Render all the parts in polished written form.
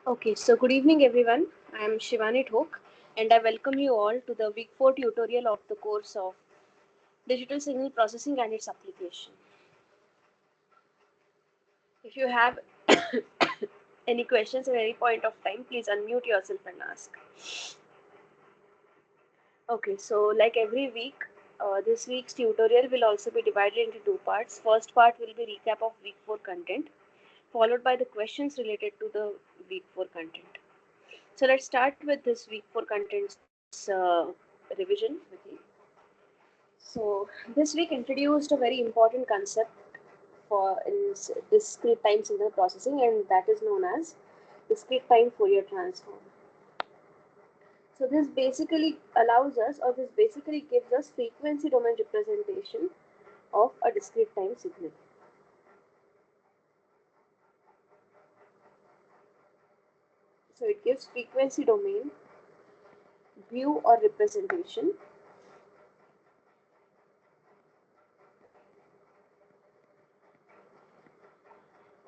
Okay, so good evening everyone. I am Shivani Thok and I welcome you all to the week 4 tutorial of the course of Digital Signal Processing and its application. If you have any questions at any point of time, please unmute yourself and ask. Okay, so like every week, this week's tutorial will also be divided into two parts. First part will be recap of week 4 content, followed by the questions related to the week 4 content. So let's start with this week 4 contents revision with you. So this week introduced a very important concept for in discrete time signal processing, and that is known as discrete time Fourier transform. So this basically allows us, or this basically gives us frequency domain representation of a discrete time signal. So it gives frequency domain view or representation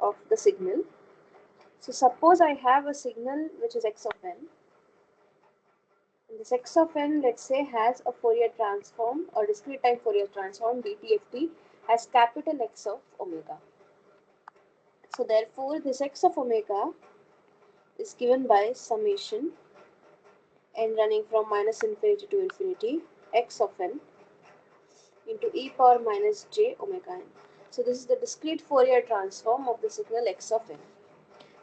of the signal. So suppose I have a signal which is x of n. And this x of n, let's say, has a Fourier transform or discrete time Fourier transform DTFT has capital X of omega. So therefore, this x of omega is given by summation n running from minus infinity to infinity x of n into e power minus j omega n. So this is the discrete Fourier transform of the signal x of n.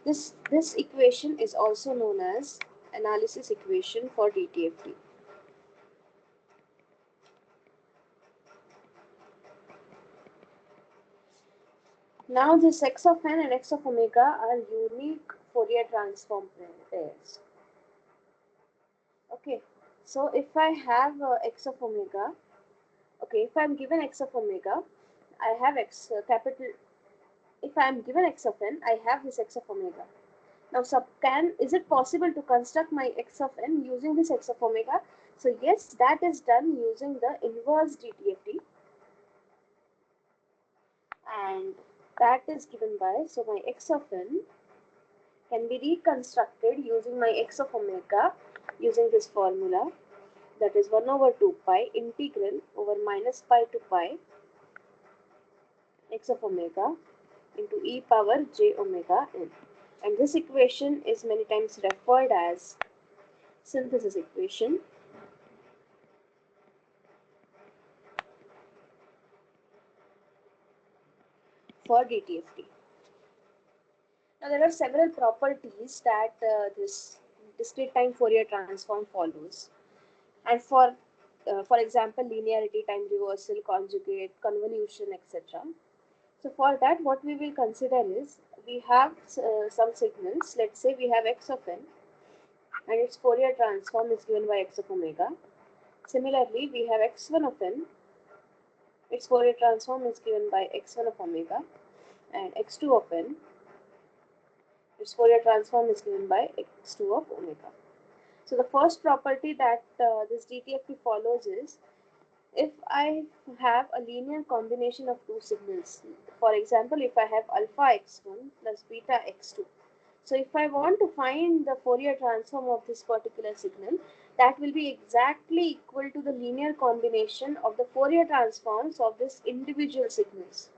This equation is also known as analysis equation for DTFT. Now this x of n and x of omega are unique Fourier transform pairs. Okay, so if I have x of omega, okay, if I am given x of omega, I have x capital. If I am given x of n, I have this x of omega. Now, is it possible to construct my x of n using this x of omega? So yes, that is done using the inverse DTFT, and that is given by, so my x of n can be reconstructed using my x of omega using this formula, that is 1 over 2 pi integral over minus pi to pi x of omega into e power j omega n. And this equation is many times referred as synthesis equation. For DTFT. Now there are several properties that this discrete time Fourier transform follows, and for example, linearity, time reversal, conjugate, convolution, etc. So for that, what we will consider is we have some signals. Let's say we have x of n, and its Fourier transform is given by x of omega. Similarly, we have x1 of n. Its Fourier transform is given by x1 of omega, and x2 of n. Its Fourier transform is given by x2 of omega. So the first property that this DTFT follows is if I have a linear combination of two signals. For example, if I have alpha x1 plus beta x2. So if I want to find the Fourier transform of this particular signal, that will be exactly equal to the linear combination of the Fourier transforms of this individual signals.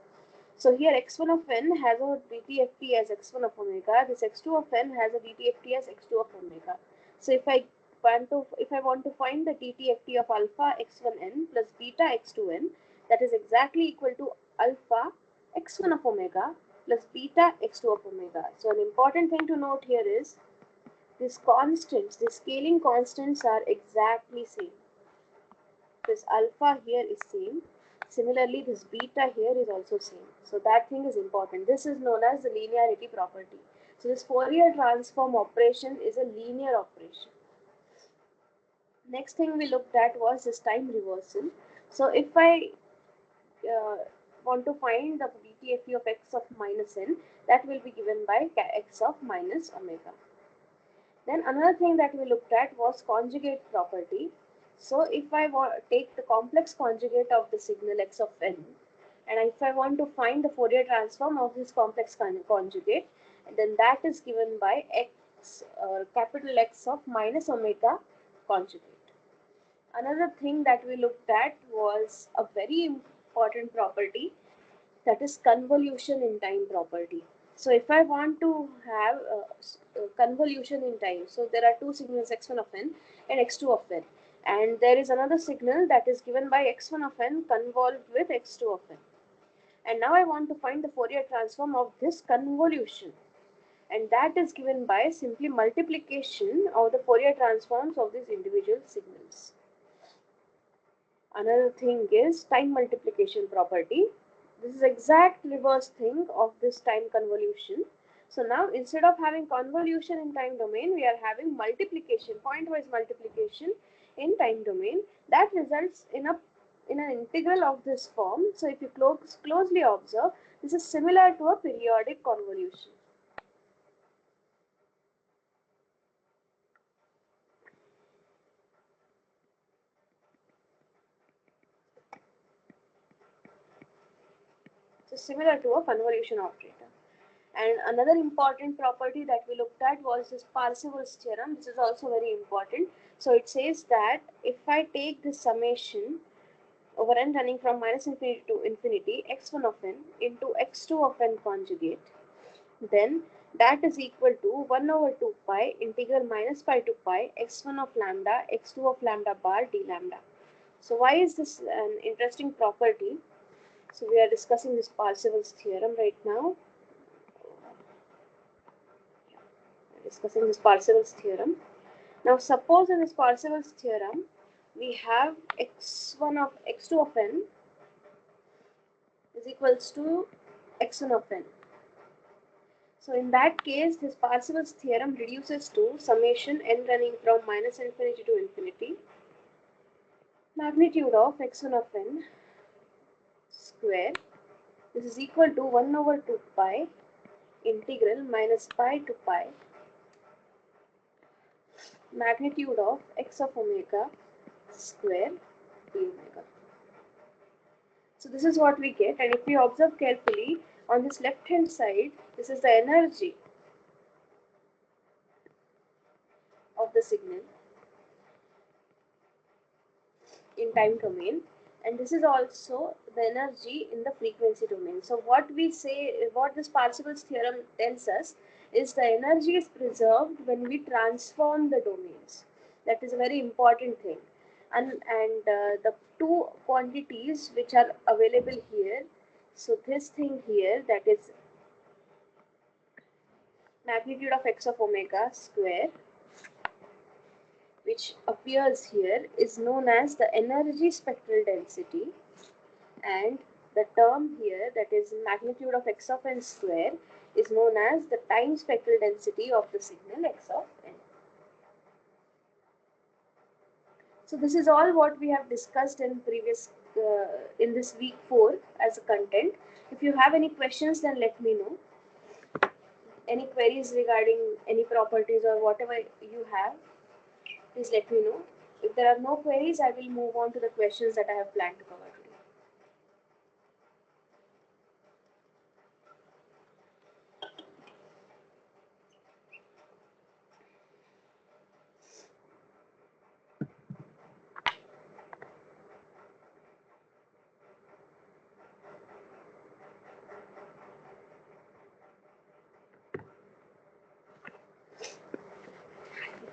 So here x1 of n has a DTFT as x1 of omega. This x2 of n has a DTFT as x2 of omega. So if I want to find the DTFT of alpha x1 n plus beta x2 n, that is exactly equal to alpha x1 of omega plus beta x2 of omega. So an important thing to note here is these constants, the scaling constants are exactly same. This alpha here is same. Similarly, this beta here is also same. So that thing is important. This is known as the linearity property. So this Fourier transform operation is a linear operation. Next thing we looked at was this time reversal. So if I want to find the DTFT of x of minus n, that will be given by x of minus omega. Then another thing that we looked at was conjugate property. So if I take the complex conjugate of the signal x of n, and if I want to find the Fourier transform of this complex conjugate, then that is given by capital X of minus omega conjugate. Another thing that we looked at was a very important property, that is convolution in time property. So if I want to have convolution in time, so there are two signals x1 of n and x2 of n, and there is another signal that is given by x1 of n convolved with x2 of n. And now I want to find the Fourier transform of this convolution, and that is given by simply multiplication of the Fourier transforms of these individual signals. Another thing is time multiplication property. This is exact reverse thing of this time convolution. So now instead of having convolution in time domain, we are having multiplication, pointwise multiplication in time domain. That results in an integral of this form. So if you closely observe, this is similar to a periodic convolution. So similar to a convolution operator. And another important property that we looked at was this Parseval's theorem. This is also very important. So it says that if I take this summation over n running from minus infinity to infinity, x1 of n into x2 of n conjugate, then that is equal to 1 over 2 pi integral minus pi to pi x1 of lambda x2 of lambda bar d lambda. So why is this an interesting property? So we are discussing this Parseval's theorem right now. Discussing this Parseval's theorem. Now suppose in this Parseval's theorem we have x2 of n is equals to x1 of n. So in that case, this Parseval's theorem reduces to summation n running from minus infinity to infinity, magnitude of x1 of n square. This is equal to 1 over 2 pi integral minus pi to pi magnitude of x of omega square d omega. So this is what we get, and if we observe carefully on this left hand side, this is the energy of the signal in time domain, and this is also the energy in the frequency domain. So what we say, what this Parseval's theorem tells us is the energy is preserved when we transform the domains. That is a very important thing. And the two quantities which are available here, so this thing here, that is magnitude of x of omega square, which appears here, is known as the energy spectral density, and the term here, that is magnitude of x of n square, is known as the time spectral density of the signal x of n. So this is all what we have discussed in in this week 4 as a content. If you have any questions, then let me know. Any queries regarding any properties or whatever you have, please let me know. If there are no queries, I will move on to the questions that I have planned to cover today.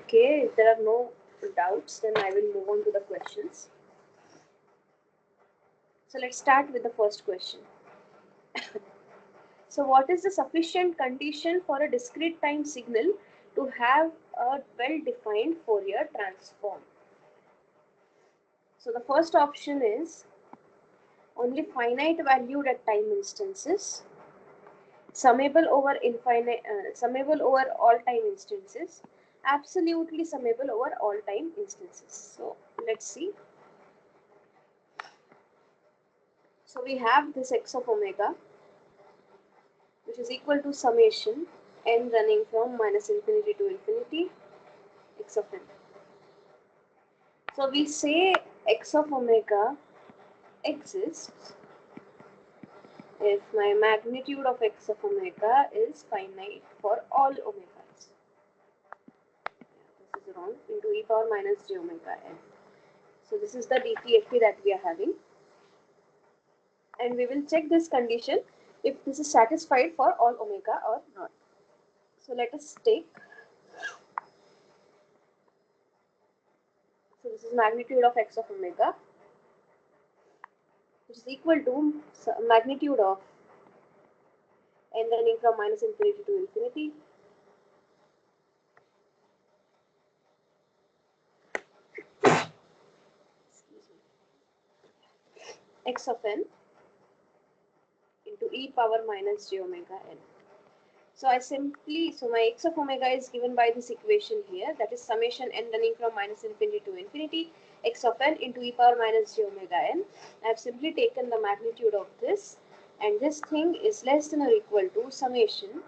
Okay, if there are no doubts, then I will move on to the questions. So let's start with the first question. So what is the sufficient condition for a discrete time signal to have a well-defined Fourier transform? So the first option is only finite valued at time instances, summable over summable over all time instances, absolutely summable over all time instances. So let's see. So we have this x of omega, which is equal to summation n running from minus infinity to infinity x of n. So we say x of omega exists if my magnitude of x of omega is finite for all omegas. transform into e power minus j omega n. So this is the DTFT that we are having, and we will check this condition if this is satisfied for all omega or not. So let us take, so this is magnitude of x of omega, which is equal to magnitude of n running from minus infinity to infinity x of n into e power minus j omega n. So my x of omega is given by this equation here, that is summation n running from minus infinity to infinity x of n into e power minus j omega n. I have simply taken the magnitude of this, and this thing is less than or equal to summation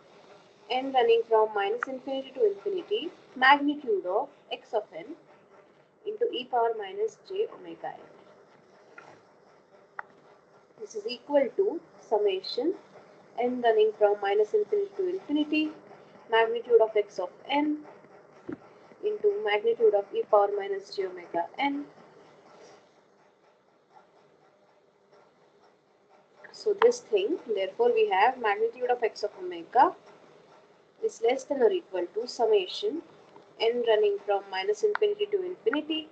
n running from minus infinity to infinity magnitude of x of n into e power minus j omega n. This is equal to summation n running from minus infinity to infinity magnitude of x of n into magnitude of e power minus j omega n. So this thing, therefore we have magnitude of x of omega is less than or equal to summation n running from minus infinity to infinity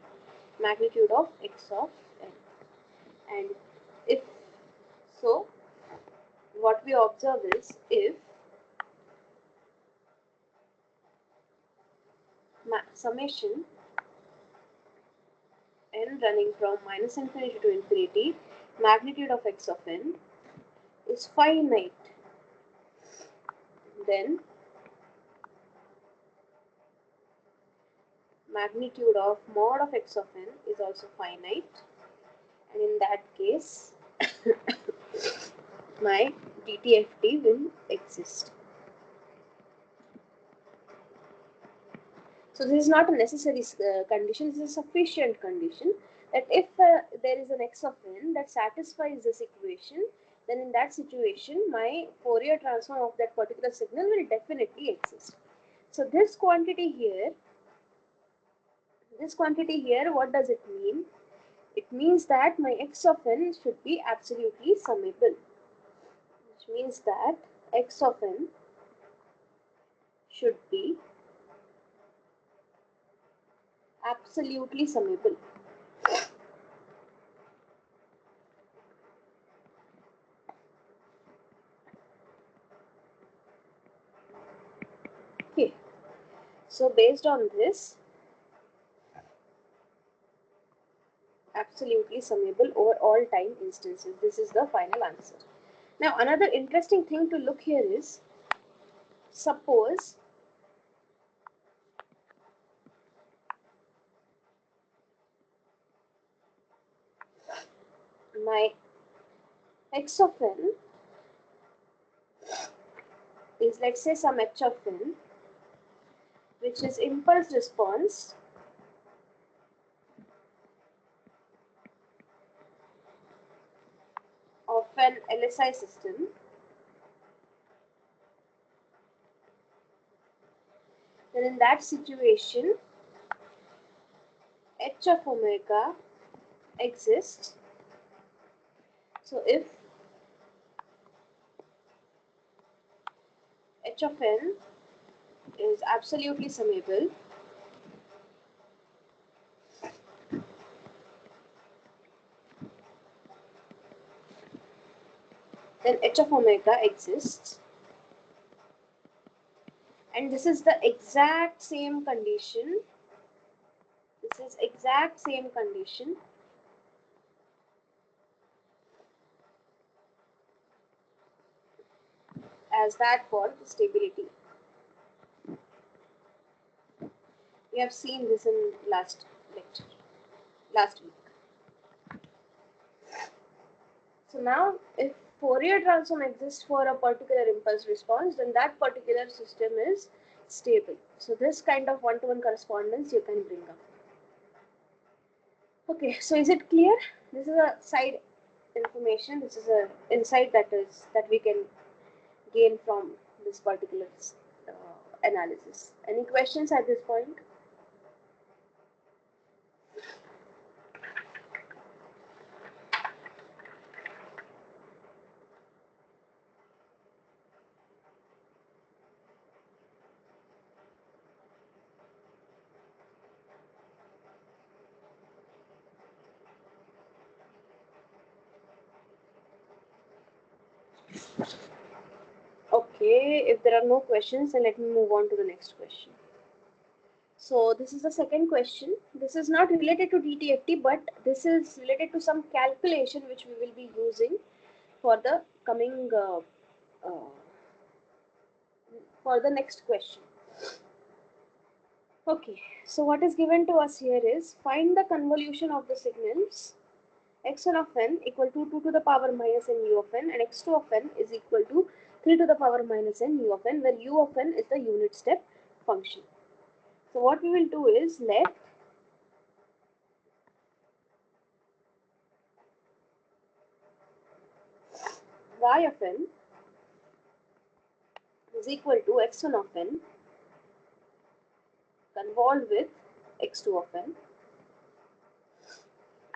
magnitude of x of n. And if so, what we observe is, if summation n running from minus infinity to infinity magnitude of x of n is finite, then magnitude of mod of x of n is also finite, and in that case my DTFT will exist. So this is not a necessary condition, this is a sufficient condition, that if there is an x of n that satisfies this equation, then in that situation my Fourier transform of that particular signal will definitely exist. So this quantity here, what does it mean? It means that my x of n should be absolutely summable, which means that x of n should be absolutely summable. Okay, so based on this, absolutely summable over all time instances. This is the final answer. Now another interesting thing to look here is, suppose my x of n is, let's say, some h of n, which is impulse response of an LSI system, then in that situation h of omega exists. So if h of n is absolutely summable, then h of omega exists. And this is the exact same condition. This is exact same condition as that for stability. We have seen this in last lecture, last week. So now if Fourier transform exists for a particular impulse response, then that particular system is stable. So this kind of one-to-one correspondence you can bring up. Okay, so is it clear? This is a side information. This is an insight that we can gain from this particular analysis. Any questions at this point? Okay, if there are no questions, then let me move on to the next question. So this is the second question. This is not related to DTFT, but this is related to some calculation which we will be using for the coming uh, for the next question. Okay, so what is given to us here is find the convolution of the signals x1 of n equal to 2 to the power minus n u of n, and x2 of n is equal to 3 to the power minus n u of n, where u of n is the unit step function. So what we will do is let y of n is equal to x1 of n convolved with x2 of n.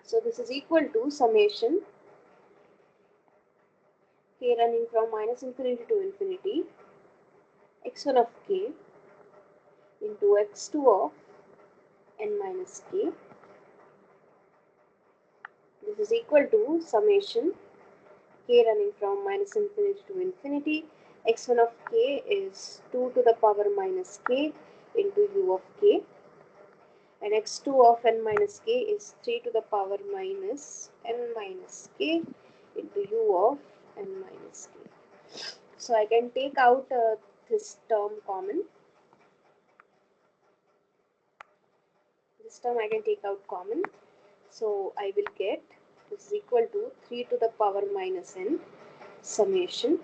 So this is equal to summation k running from minus infinity to infinity x1 of k into x2 of n minus k. This is equal to summation k running from minus infinity to infinity. X1 of k is 2 to the power minus k into u of k, and x2 of n minus k is 3 to the power minus n minus k into u of n minus k. So I can take out this term common. This term I can take out common. So I will get this is equal to 3 to the power minus n summation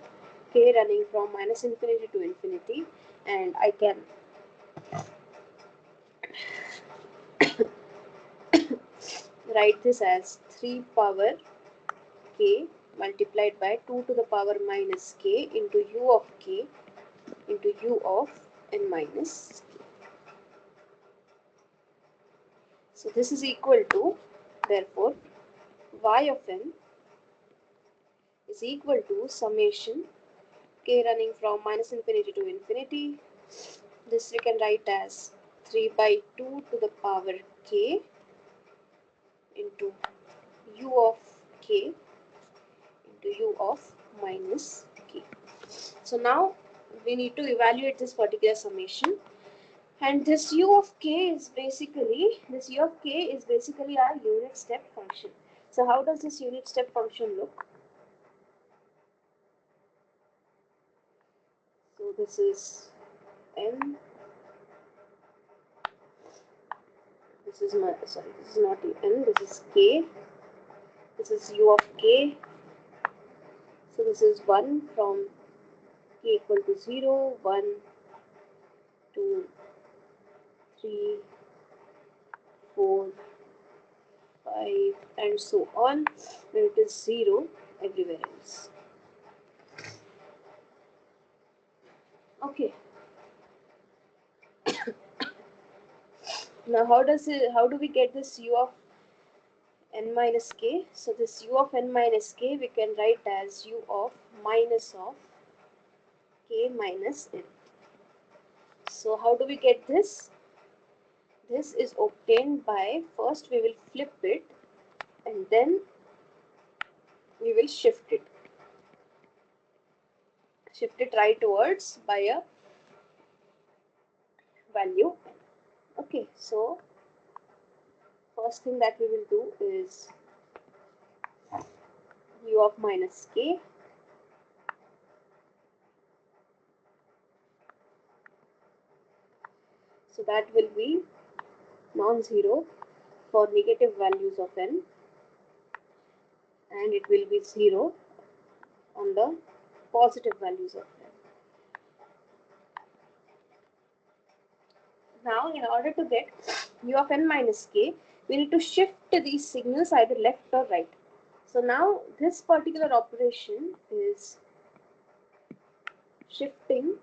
k running from minus infinity to infinity, and I can write this as 3 power k multiplied by 2 to the power minus k into u of k into u of n minus k. So this is equal to, therefore, y of n is equal to summation k running from minus infinity to infinity. This we can write as 3 by 2 to the power k into u of k into u of minus k. So now we need to evaluate this particular summation, and this u of k is basically our unit step function. So how does this unit step function look? So this is n. This is not n. This is k. This is u of k. So this is 1 from k equal to 0, 1, 2, 3, 4, 5, and so on, where it is 0 everywhere else. Okay. Now how do we get this u of n minus k? So this u of n minus k we can write as u of minus of k minus n. So how do we get this? This is obtained by, first we will flip it and then we will shift it rightwards by a value. Okay, so first thing that we will do is u of minus k. So that will be non-zero for negative values of n, and it will be 0 on the positive values of n. Now in order to get u of n minus k, we need to shift these signals either left or right. So now this particular operation is shifting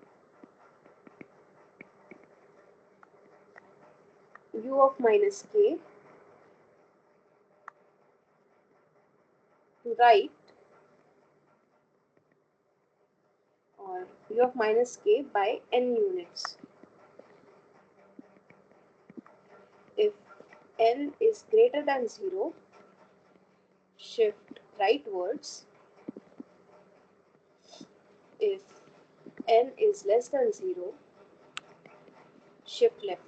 u of minus k to right, or u of minus k by n units. If n is greater than 0, shift rightwards. if n is less than 0, shift left.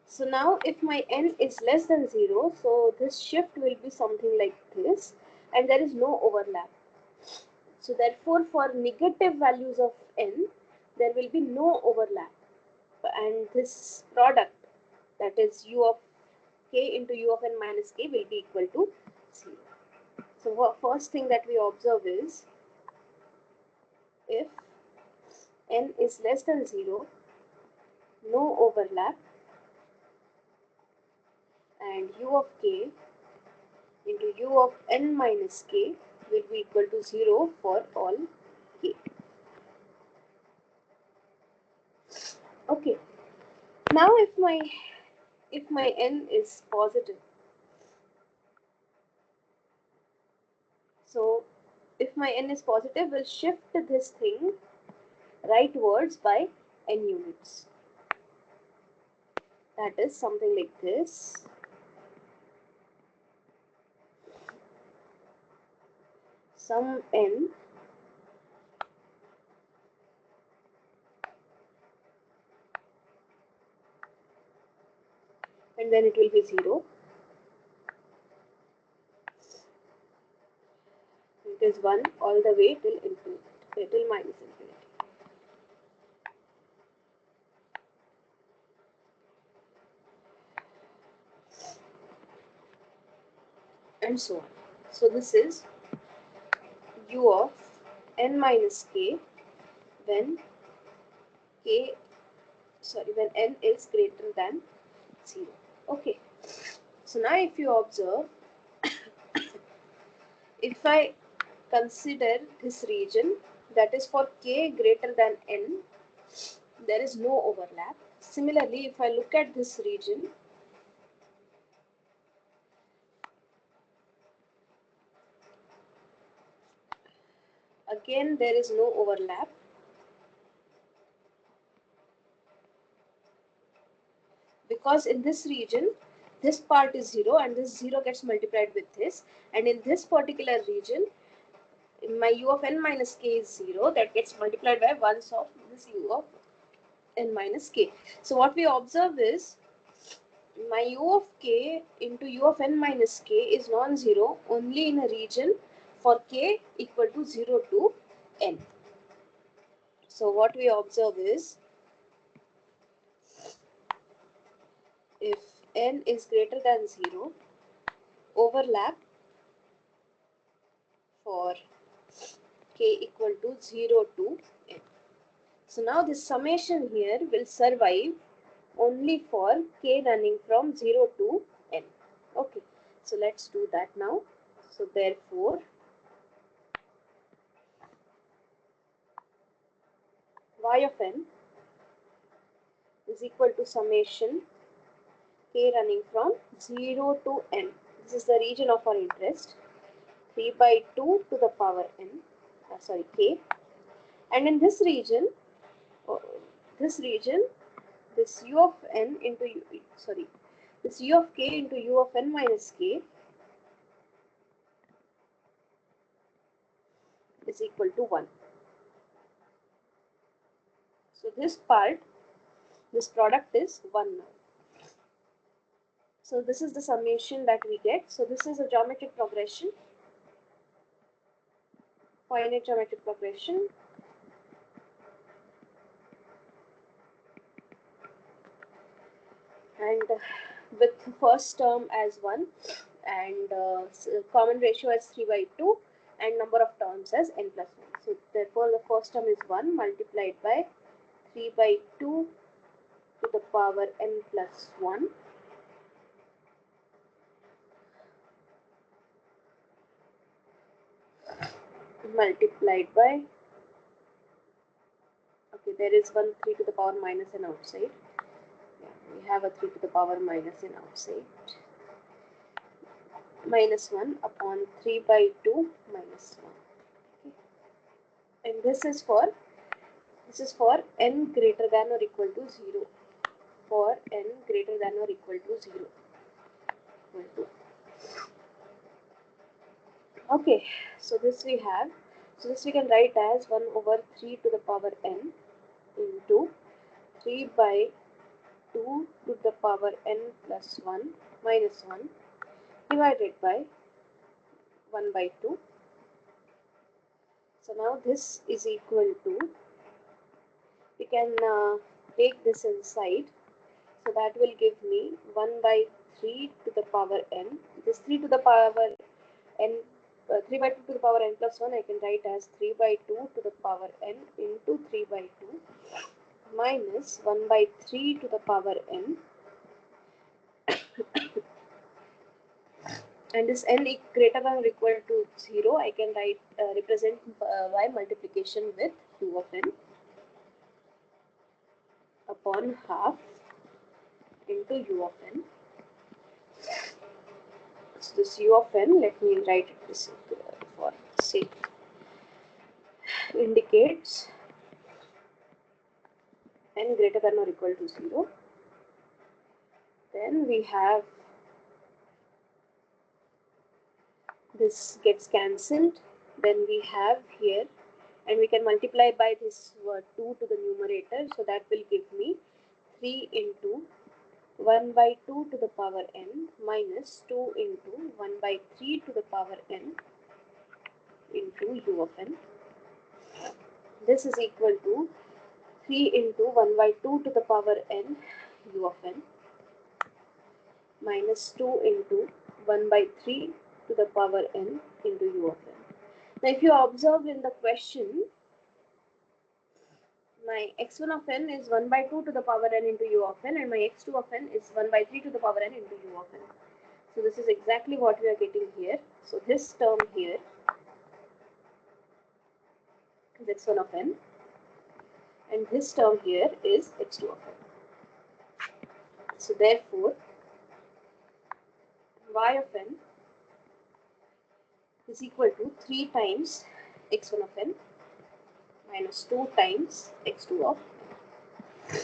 So now if my n is less than 0, so this shift will be something like this, and there is no overlap. So therefore for negative values of n, there will be no overlap, and this product, that is u of k into u of n minus k, will be equal to 0. So first thing that we observe is, if n is less than 0, no overlap, and u of k into u of n minus k will be equal to 0 for all k. Okay. Now if my n is positive, so if my n is positive, we'll shift this thing rightwards by n units. That is something like this. Some n and then it will be 0. It is 1 all the way till infinity, till minus infinity. And so on. So this is u of n minus k when when n is greater than 0. Okay. So now if you observe, if I consider this region, that is for k greater than n, there is no overlap. Similarly, if I look at this region, again there is no overlap, because in this region this part is 0 and this 0 gets multiplied with this, and in this particular region my u of n minus k is 0, that gets multiplied by ones of this u of n minus k. So what we observe is, my u of k into u of n minus k is non-zero only in a region for k equal to 0 to n. So what we observe is, if n is greater than 0, overlap for k equal to 0 to n. So now this summation here will survive only for k running from 0 to n. Okay, so let's do that now. So therefore, y of n is equal to summation k running from 0 to n. This is the region of our interest. 3 by 2 to the power n, k. And in this region, this u of n into this u of k into u of n minus k is equal to 1. So this product is 1 now. So this is the summation that we get. So this is a geometric progression, finite geometric progression. And with first term as 1 and common ratio as 3 by 2 and number of terms as n plus 1. So therefore the first term is 1 multiplied by 3 by 2 to the power n plus 1 multiplied by, okay, there is 1 3 to the power minus n outside. Yeah, we have a 3 to the power minus n outside. Minus 1 upon 3 by 2 minus 1. Okay. And this is for n greater than or equal to 0. For n greater than or equal to 0. Okay, so this we have. So this we can write as 1 over 3 to the power n into 3 by 2 to the power n plus 1 minus 1 divided by 1 by 2. So now this is equal to, we can take this inside. So that will give me 1 by 3 to the power n. This 3 to the power n, 3 by 2 to the power n plus 1 I can write as 3 by 2 to the power n into 3 by 2 minus 1 by 3 to the power n, and this n greater than or equal to 0 I can write represent by multiplication with u of n upon half into u of n. So this u of n, let me write it this for sake, indicates n greater than or equal to 0. Then we have this gets cancelled. Then we have here, and we can multiply by this 2 to the numerator. So that will give me 3 into 1 by 2 to the power n minus 2 into 1 by 3 to the power n into u of n. This is equal to 3 into 1 by 2 to the power n u of n minus 2 into 1 by 3 to the power n into u of n. Now if you observe in the question, my x1 of n is 1 by 2 to the power n into u of n, and my x2 of n is 1 by 3 to the power n into u of n. So this is exactly what we are getting here. So this term here is x1 of n, and this term here is x2 of n. So therefore, y of n is equal to 3 times x1 of n minus 2 times x2 of n.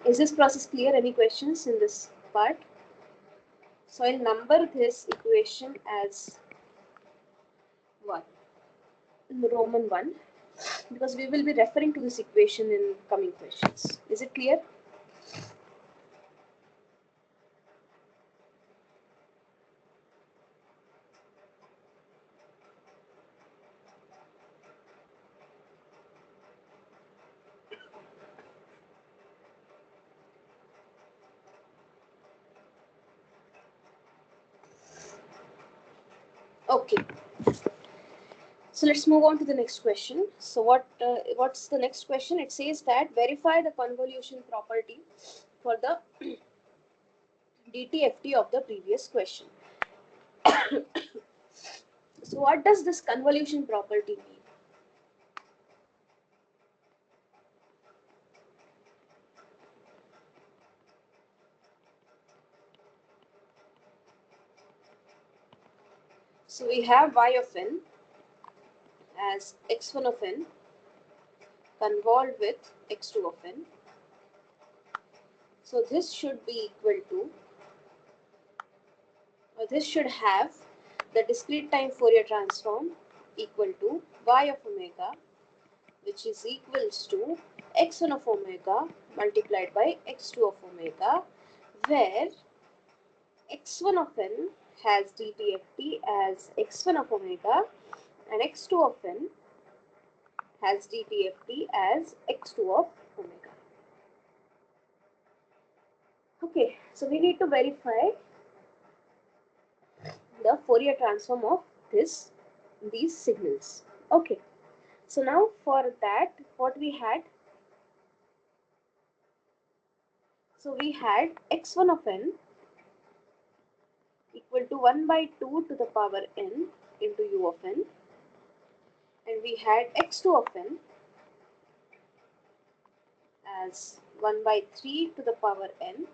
Is this process clear? Any questions in this part? So I'll number this equation as 1, in the Roman 1, because we will be referring to this equation in coming questions. Is it clear? Okay. So let's move on to the next question. So what's the next question? It says that verify the convolution property for the DTFT of the previous question. So what does this convolution property mean? So we have y of n as x1 of n convolved with x2 of n. So this should be equal to, or this should have the discrete time Fourier transform equal to y of omega, which is equals to x1 of omega multiplied by x2 of omega, where x1 of n has DTFT as x1 of omega and x2 of n has DTFT as x2 of omega. Okay, so we need to verify the Fourier transform of these signals. Okay, so now for that, what we had, so we had x1 of n equal to 1 by 2 to the power n into u of n, and we had x2 of n as 1 by 3 to the power n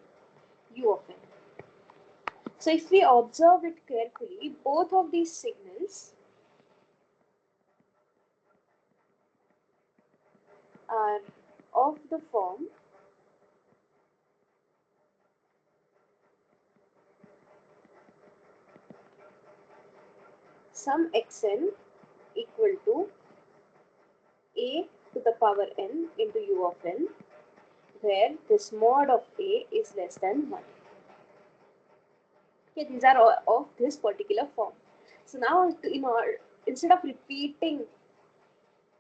u of n. So if we observe it carefully, both of these signals are of the form sum xn equal to a to the power n into u of n, where this mod of a is less than 1. Okay, these are all of this particular form. So now, instead of repeating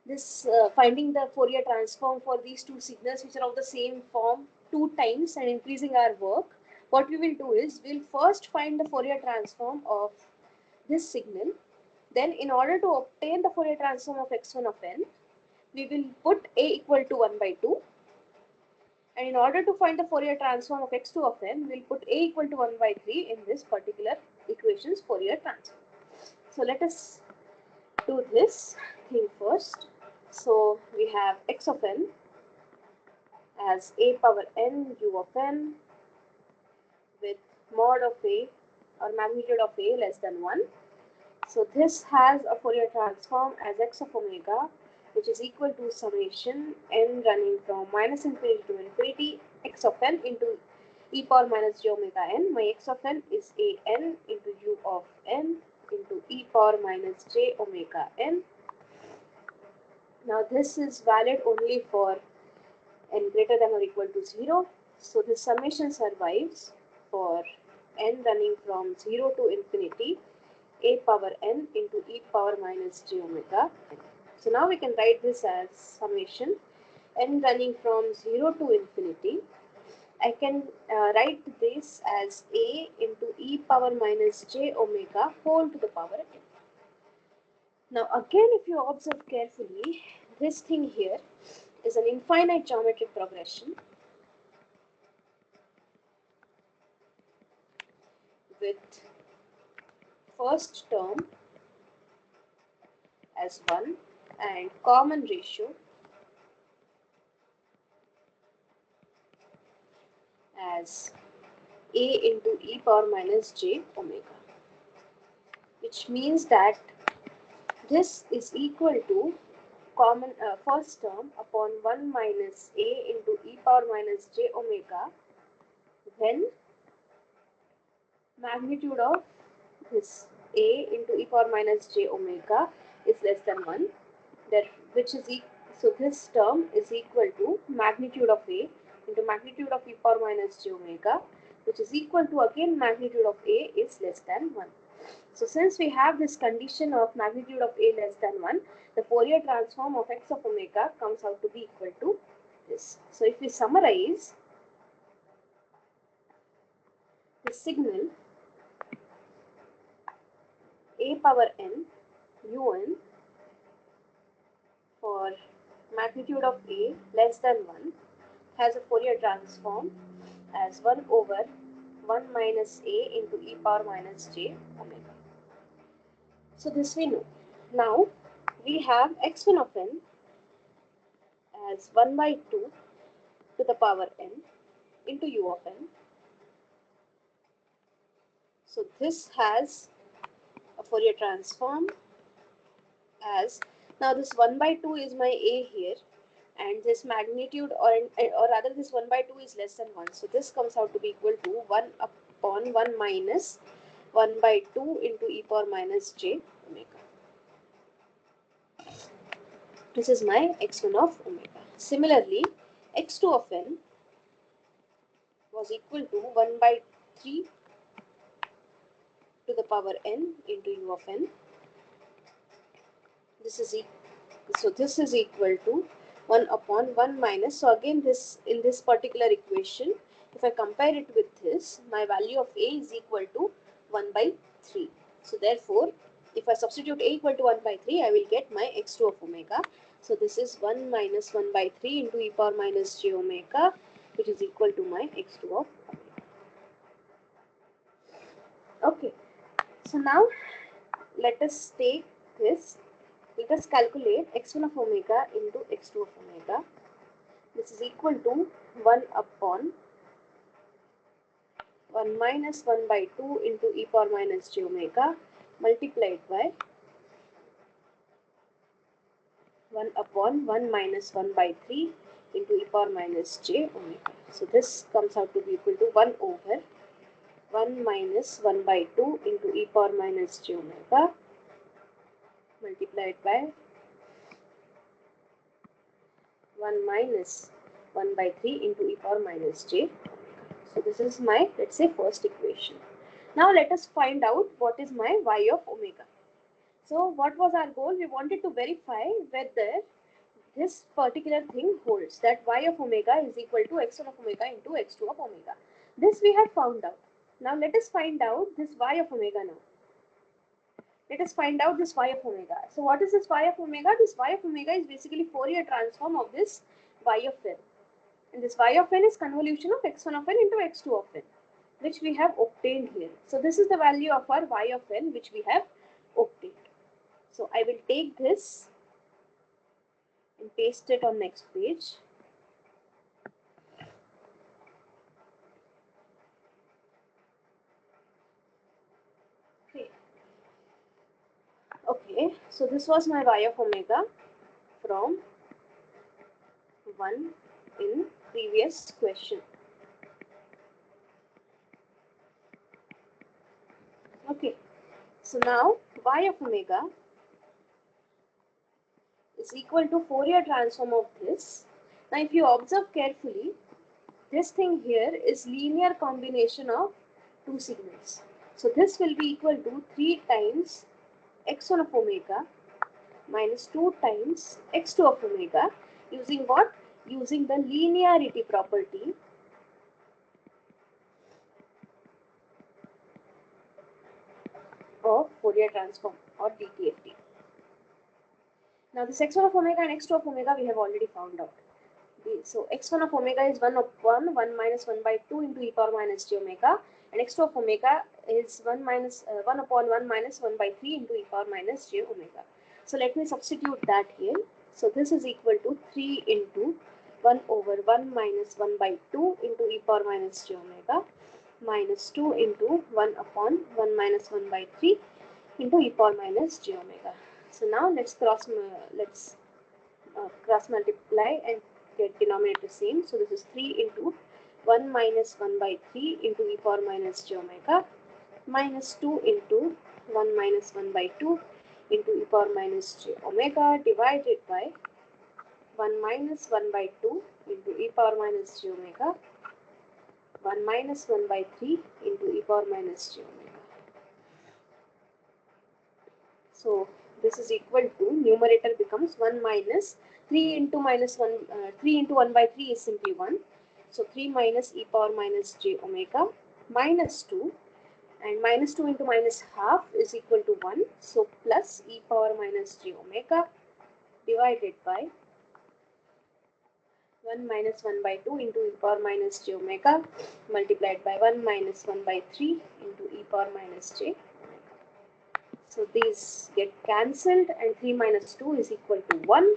this, finding the Fourier transform for these two signals which are of the same form 2 times and increasing our work, what we will do is we'll first find the Fourier transform of this signal. Then, in order to obtain the Fourier transform of x1 of n, we will put a equal to 1 by 2. And in order to find the Fourier transform of x2 of n, we'll put a equal to 1 by 3 in this particular equation's Fourier transform. So let us do this thing first. So we have x of n as a power n u of n with mod of a or magnitude of a less than 1. So this has a Fourier transform as x of omega, which is equal to summation n running from minus infinity to infinity x of n into e power minus j omega n. My x of n is a n into u of n into e power minus j omega n. Now this is valid only for n greater than or equal to 0. So this summation survives for n running from 0 to infinity a power n into e power minus j omega n. So now we can write this as summation n running from 0 to infinity. I can write this as a into e power minus j omega whole to the power n. Now again, if you observe carefully, this thing here is an infinite geometric progression with first term as 1 and common ratio as a into e power minus j omega, which means that this is equal to common first term upon 1 minus a into e power minus j omega when magnitude of this a into e power minus j omega is less than 1, that which is so this term is equal to magnitude of a into magnitude of e power minus j omega, which is equal to again magnitude of a is less than 1. So since we have this condition of magnitude of a less than 1, the Fourier transform of x of omega comes out to be equal to this. So if we summarize, the signal a power n un for magnitude of a less than 1 has a Fourier transform as 1 over 1 minus a into e power minus j omega. So this we know. Now we have x1 of n as 1 by 2 to the power n into u of n. So this has a Fourier transform as, now this 1 by 2 is my a here, and this magnitude or rather this 1 by 2 is less than 1. So this comes out to be equal to 1 upon 1 minus 1 by 2 into e power minus j omega. This is my x1 of omega. Similarly, x2 of n was equal to 1 by 3 to the power n into u of n. This is this is equal to 1 upon 1 minus. So again, this in this particular equation, if I compare it with this, my value of a is equal to 1 by 3. So therefore, if I substitute a equal to 1 by 3, I will get my x2 of omega. So this is 1 minus 1 by 3 into e power minus j omega, which is equal to my x2 of omega. Okay, so now let us take this. Let us calculate x1 of omega into x2 of omega. This is equal to 1 upon 1 minus 1 by 2 into e power minus j omega multiplied by 1 upon 1 minus 1 by 3 into e power minus j omega. So this comes out to be equal to 1 over 1 minus 1 by 2 into e power minus j omega multiplied by 1 minus 1 by 3 into e power minus j. So this is my, let's say, first equation. Now let us find out what is my y of omega. So what was our goal? We wanted to verify whether this particular thing holds, that y of omega is equal to x1 of omega into x2 of omega. This we have found out. Now let us find out this y of omega now. Let us find out this y of omega. So what is this y of omega? This y of omega is basically Fourier transform of this y of n. And this y of n is convolution of x1 of n into x2 of n, which we have obtained here. So this is the value of our y of n which we have obtained. So I will take this and paste it on next page. Okay, so this was my y of omega from 1 in previous question. Okay, so now y of omega is equal to Fourier transform of this. Now if you observe carefully, this thing here is linear combination of two signals. So this will be equal to 3 times x1 of omega minus 2 times x2 of omega, using what? Using the linearity property of Fourier transform or DTFT. Now this x1 of omega and x2 of omega we have already found out. So x1 of omega is 1 upon 1 minus 1 by 2 into e power minus j omega, and x2 of omega is 1 upon 1 minus 1 by 3 into e power minus j omega. So let me substitute that here. So this is equal to 3 into 1 over 1 minus 1 by 2 into e power minus j omega minus 2 into 1 upon 1 minus 1 by 3 into e power minus j omega. So now let's cross multiply and get denominator same. So this is 3 into 1 minus 1 by 3 into e power minus j omega minus 2 into 1 minus 1 by 2 into e power minus j omega divided by 1 minus 1 by 2 into e power minus j omega 1 minus 1 by 3 into e power minus j omega. So this is equal to, numerator becomes 1 minus 3 into 1 by 3 is simply 1. So 3 minus e power minus j omega minus 2, and minus 2 into minus half is equal to 1. So plus e power minus j omega divided by 1 minus 1 by 2 into e power minus j omega multiplied by 1 minus 1 by 3 into e power minus j. So these get cancelled and 3 minus 2 is equal to 1.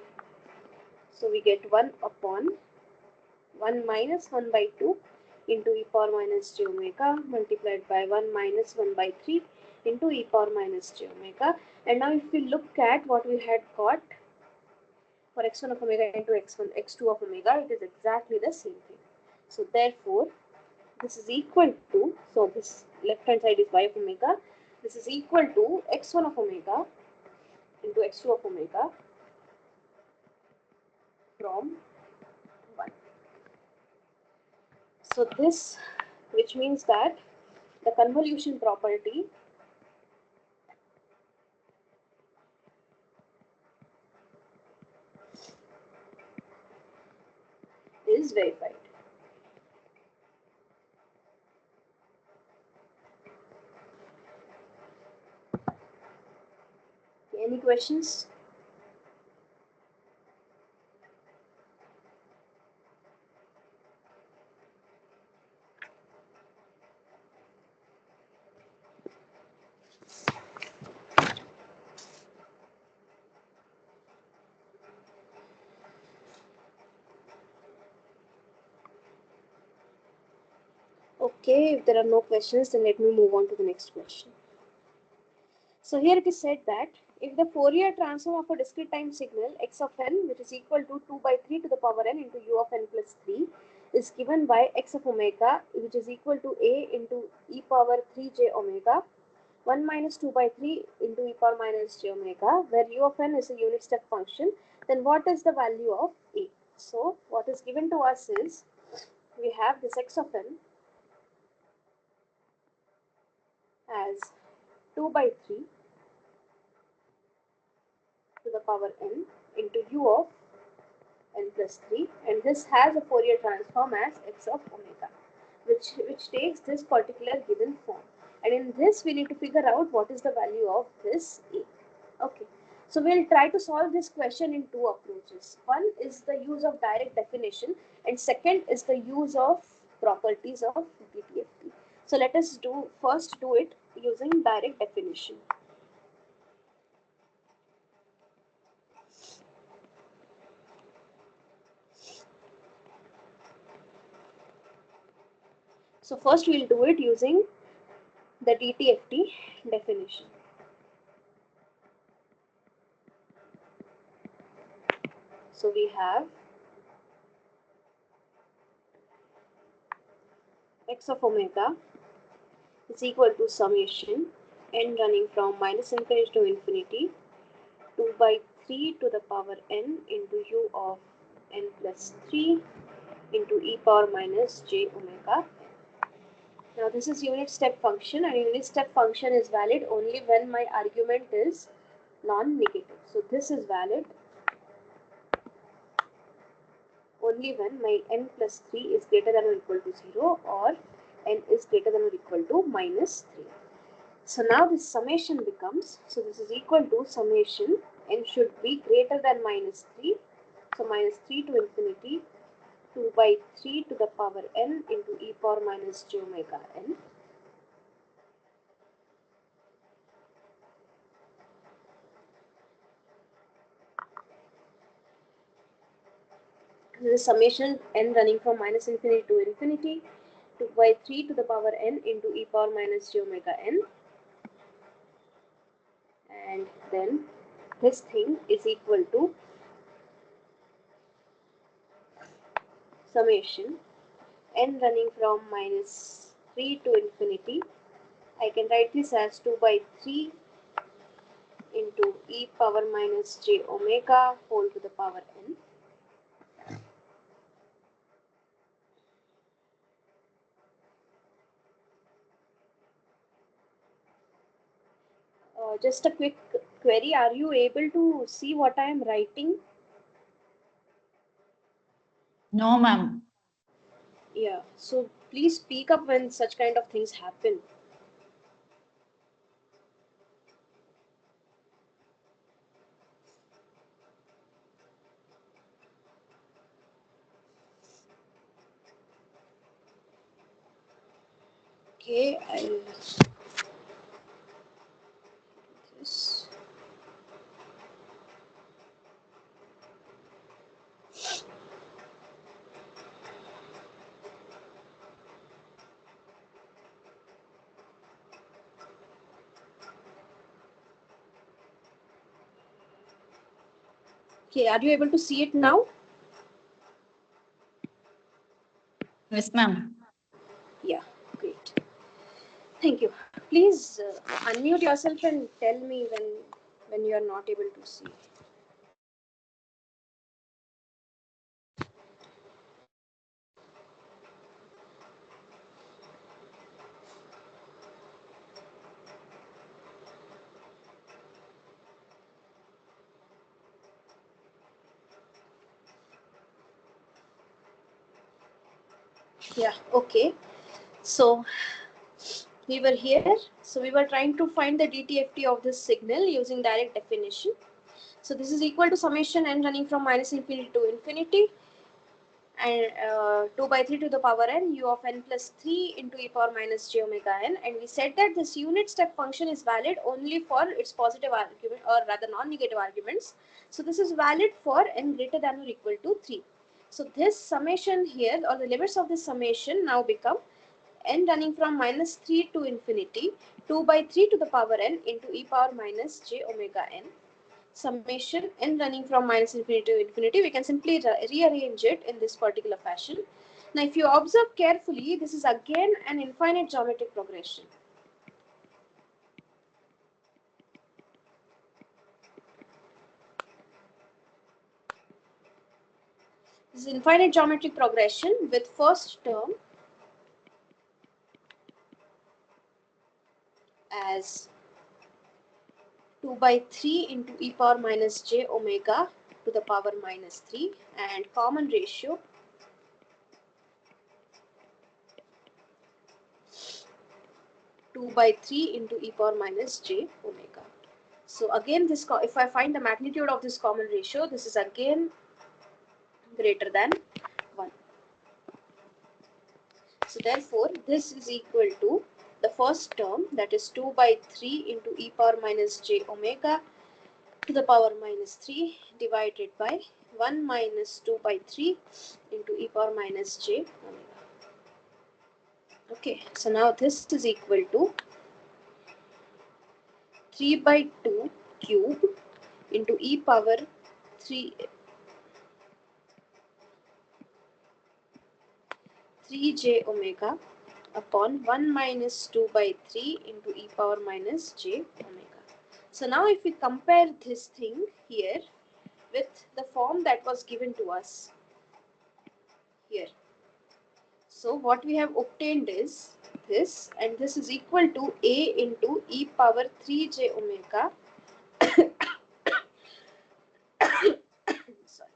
So we get 1 upon 1 minus 1 by 2 into e power minus j omega multiplied by 1 minus 1 by 3 into e power minus j omega. And now if we look at what we had got for x1 of omega into x2 of omega, it is exactly the same thing. So therefore, this is equal to, so this left hand side is y of omega, this is equal to x1 of omega into x2 of omega from 1. So this, which means that the convolution property is verified. Any questions? Okay, if there are no questions, then let me move on to the next question. So here it is said that if the Fourier transform of a discrete time signal x of n, which is equal to 2 by 3 to the power n into u of n plus 3, is given by x of omega, which is equal to a into e power 3j omega 1 minus 2 by 3 into e power minus j omega, where u of n is a unit step function, then what is the value of a? So what is given to us is, we have this x of n as 2 by 3 to the power n into u of n plus 3, and this has a Fourier transform as x of omega, which takes this particular given form. And in this, we need to figure out what is the value of this a. Okay, so we'll try to solve this question in two approaches. One is the use of direct definition, and second is the use of properties of DTFT. So let us first do it using direct definition. So first we'll do it using the DTFT definition. So we have x of omega is equal to summation n running from minus infinity to infinity 2 by 3 to the power n into u of n plus 3 into e power minus j omega. Now this is unit step function, and unit step function is valid only when my argument is non-negative. So this is valid only when my n plus 3 is greater than or equal to 0, or n is greater than or equal to minus 3. So now this summation becomes, so this is equal to summation n should be greater than minus 3. So minus 3 to infinity 2 by 3 to the power n into e power minus j omega n. This is summation n running from minus infinity to infinity 2 by 3 to the power n into e power minus j omega n. And then this thing is equal to summation n running from minus 3 to infinity. I can write this as 2 by 3 into e power minus j omega whole to the power n. Just a quick query, are you able to see what I am writing? No, ma'am. Yeah, so please speak up when such kind of things happen. Okay, I'll do this. Okay, are you able to see it now? Yes, ma'am. Yeah, great. Thank you. Please unmute yourself and tell me when you are not able to see. Yeah, okay. So we were here. So we were trying to find the DTFT of this signal using direct definition. So this is equal to summation n running from minus infinity to infinity, and 2 by 3 to the power n u of n plus 3 into e power minus j omega n. And we said that this unit step function is valid only for its positive argument, or rather non-negative arguments. So this is valid for n greater than or equal to 3. So this summation here, or the limits of this summation now become n running from minus 3 to infinity 2 by 3 to the power n into e power minus j omega n. Summation n running from minus infinity to infinity, we can simply rearrange it in this particular fashion. Now if you observe carefully, this is again an infinite geometric progression. This is infinite geometric progression with first term as 2 by 3 into e power minus j omega to the power minus 3, and common ratio two by 3 into e power minus j omega. So again, this if I find the magnitude of this common ratio, this is again greater than 1. So therefore, this is equal to the first term, that is 2 by 3 into e power minus j omega to the power minus 3 divided by 1 minus 2 by 3 into e power minus j omega. Okay, so now this is equal to 3 by 2 cube into e power 3j omega upon 1 minus 2 by 3 into e power minus j omega. So now if we compare this thing here with the form that was given to us here. So what we have obtained is this, and this is equal to a into e power 3j omega sorry,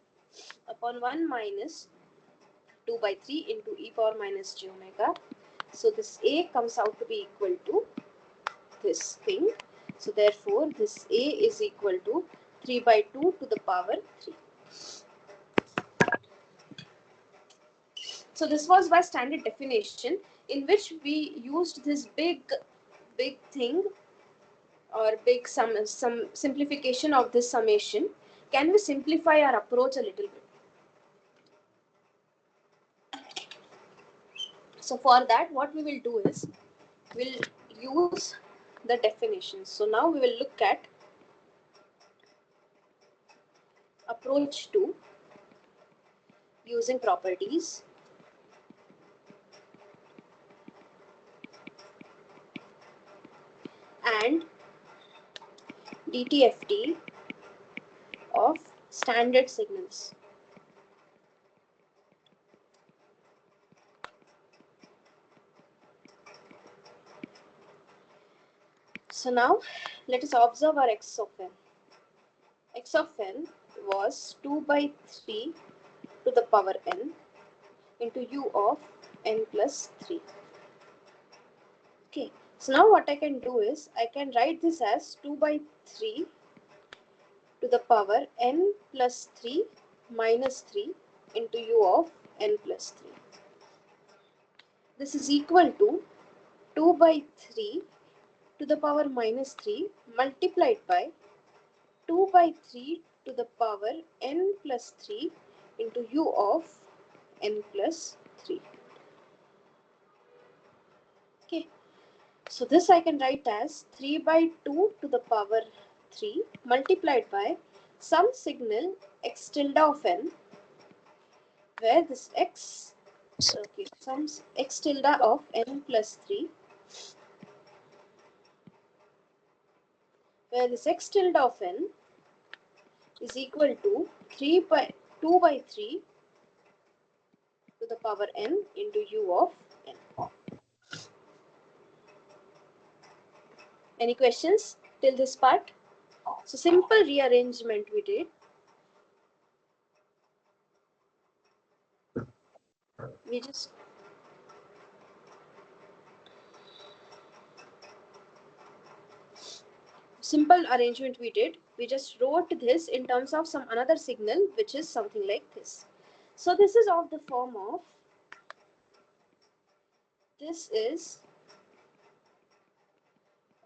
upon 1 minus 2 by 3 into e power minus j omega. So this a comes out to be equal to this thing. So therefore this a is equal to 3 by 2 to the power 3. So this was by standard definition, in which we used this big thing, or big some simplification of this summation. Can we simplify our approach a little bit? So for that, what we will do is we'll use the definitions. So now we will look at approach 2 using properties. And DTFT of standard signals. So now let us observe our x of n. X of n was 2 by 3 to the power n into u of n plus 3. Okay, so now what I can do is I can write this as 2 by 3 to the power n plus 3 minus 3 into u of n plus 3. This is equal to 2 by 3 to the power minus 3 multiplied by 2 by 3 to the power n plus 3 into u of n plus 3. Okay, so this I can write as 3 by 2 to the power 3 multiplied by some signal x tilde of n, where this x, okay, some x tilde of n plus 3, where this x tilde of n is equal to 2 by 3 to the power n into u of n. Any questions till this part? So simple rearrangement we did. We just simple arrangement we did. We just wrote this in terms of some another signal, which is something like this. So this is of the form of, this is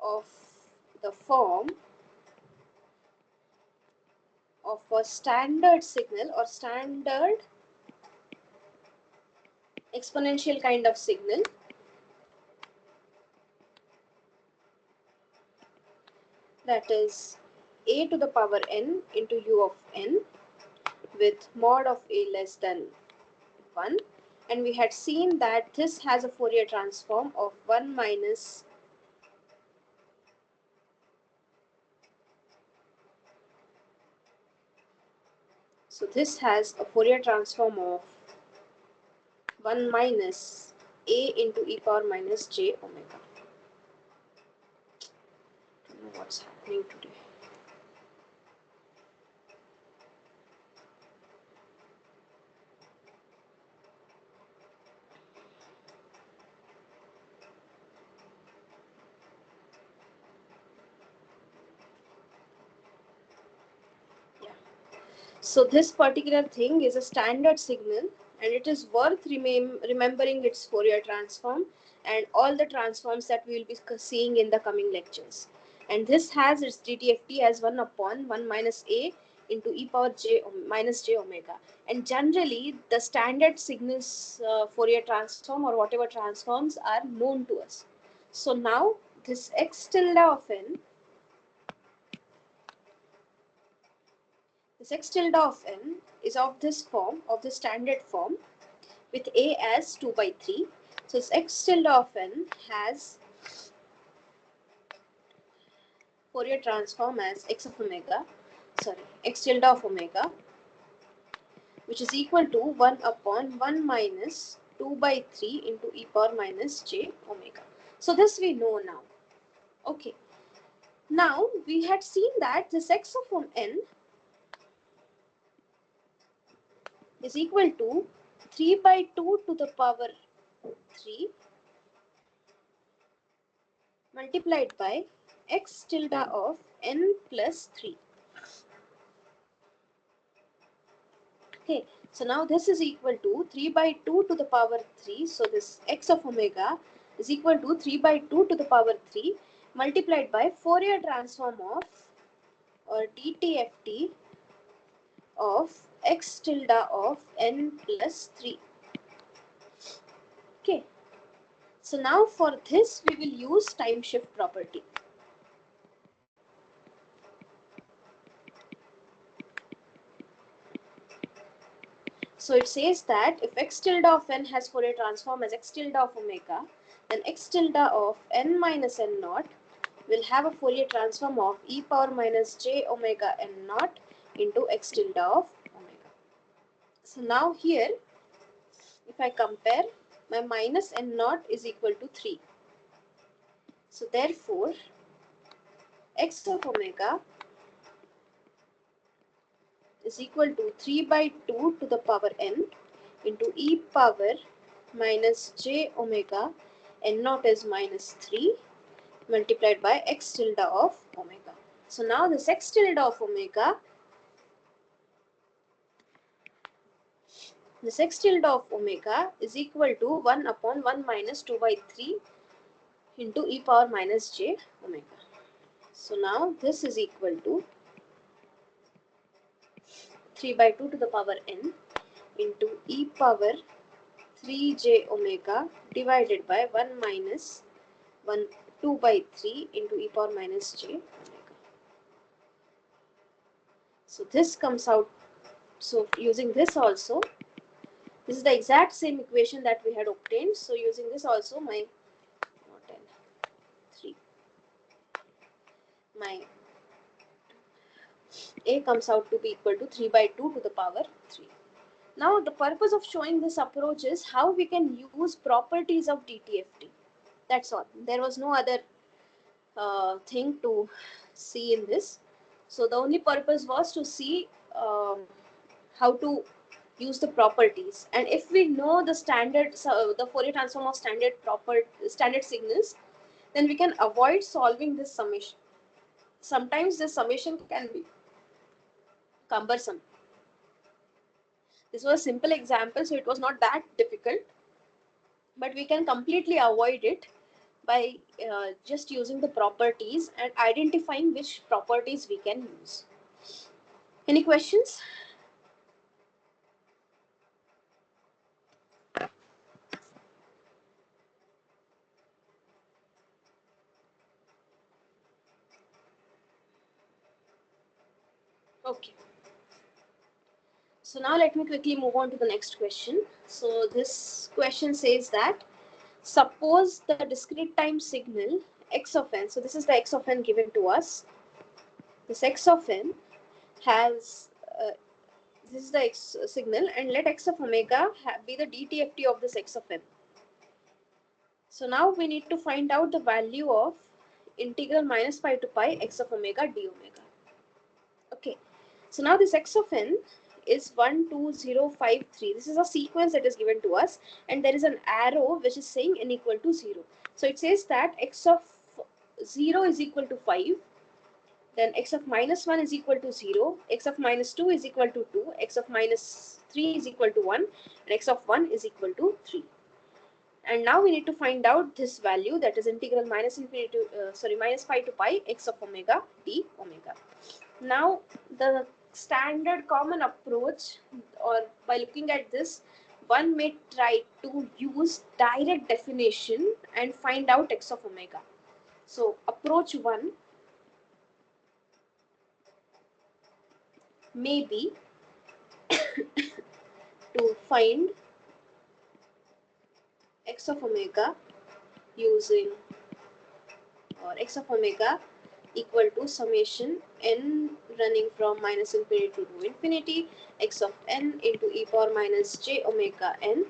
of the form of a standard signal or standard exponential kind of signal, that is a to the power n into u of n with mod of a less than 1, and we had seen that this has a Fourier transform of 1 minus So this has a Fourier transform of 1 minus a into e power minus j omega. I don't know what's happening today. So this particular thing is a standard signal, and it is worth remembering its Fourier transform and all the transforms that we will be seeing in the coming lectures. And this has its DTFT as 1 upon 1 minus a into e power j minus j omega. And generally, the standard signals Fourier transform or whatever transforms are known to us. So now this x tilde of n, this x tilde of n is of this form, of the standard form, with a as 2 by 3. So this x tilde of n has Fourier transform as x tilde of omega, which is equal to 1 upon 1 minus 2 by 3 into e power minus j omega. So this we know now. Okay. Now we had seen that this x of n is equal to 3 by 2 to the power 3 multiplied by x tilde of n plus 3. Okay, so now this is equal to 3 by 2 to the power 3. So this x of omega is equal to 3 by 2 to the power 3 multiplied by Fourier transform of or DTFT of x tilde of n plus 3. Okay, so now for this we will use time shift property. So it says that if x tilde of n has Fourier transform as x tilde of omega, then x tilde of n minus n naught will have a Fourier transform of e power minus j omega n naught into x tilde of omega. So now here, if I compare, my minus n naught is equal to 3. So therefore, x of omega is equal to 3 by 2 to the power n into e power minus j omega n naught is minus 3 multiplied by x tilde of omega. So now this x tilde of omega, this x tilde of omega is equal to 1 upon 1 minus 2 by 3 into e power minus j omega. So now this is equal to 3 by 2 to the power n into e power 3j omega divided by 1 minus 1 2 by 3 into e power minus j omega. So this comes out, so using this also, this is the exact same equation that we had obtained. So using this also, my a comes out to be equal to 3 by 2 to the power 3. Now the purpose of showing this approach is how we can use properties of DTFT. That's all. There was no other thing to see in this. So the only purpose was to see how to use the properties. And if we know the standard, the Fourier transform of standard signals, then we can avoid solving this summation. Sometimes this summation can be cumbersome. This was a simple example, so it was not that difficult, but we can completely avoid it by just using the properties and identifying which properties we can use. Any questions? Okay. So now let me quickly move on to the next question. So this question says that suppose the discrete time signal x of n, so this is the x of n given to us. This x of n has this is the x signal, and let x of omega be the DTFT of this x of n. So now we need to find out the value of integral minus pi to pi x of omega d omega. Okay, so now this x of n is 1, 2, 0, 5, 3. This is a sequence that is given to us, and there is an arrow which is saying n equal to 0. So it says that x of 0 is equal to 5, then x of minus 1 is equal to 0, x of minus 2 is equal to 2, x of minus 3 is equal to 1, and x of 1 is equal to 3. And now we need to find out this value, that is integral minus infinity to, minus pi to pi x of omega d omega. Now the standard common approach, or by looking at this, one may try to use direct definition and find out x of omega. So approach 1 may be to find x of omega using, or x of omega equal to summation n running from minus infinity to infinity x of n into e power minus j omega n,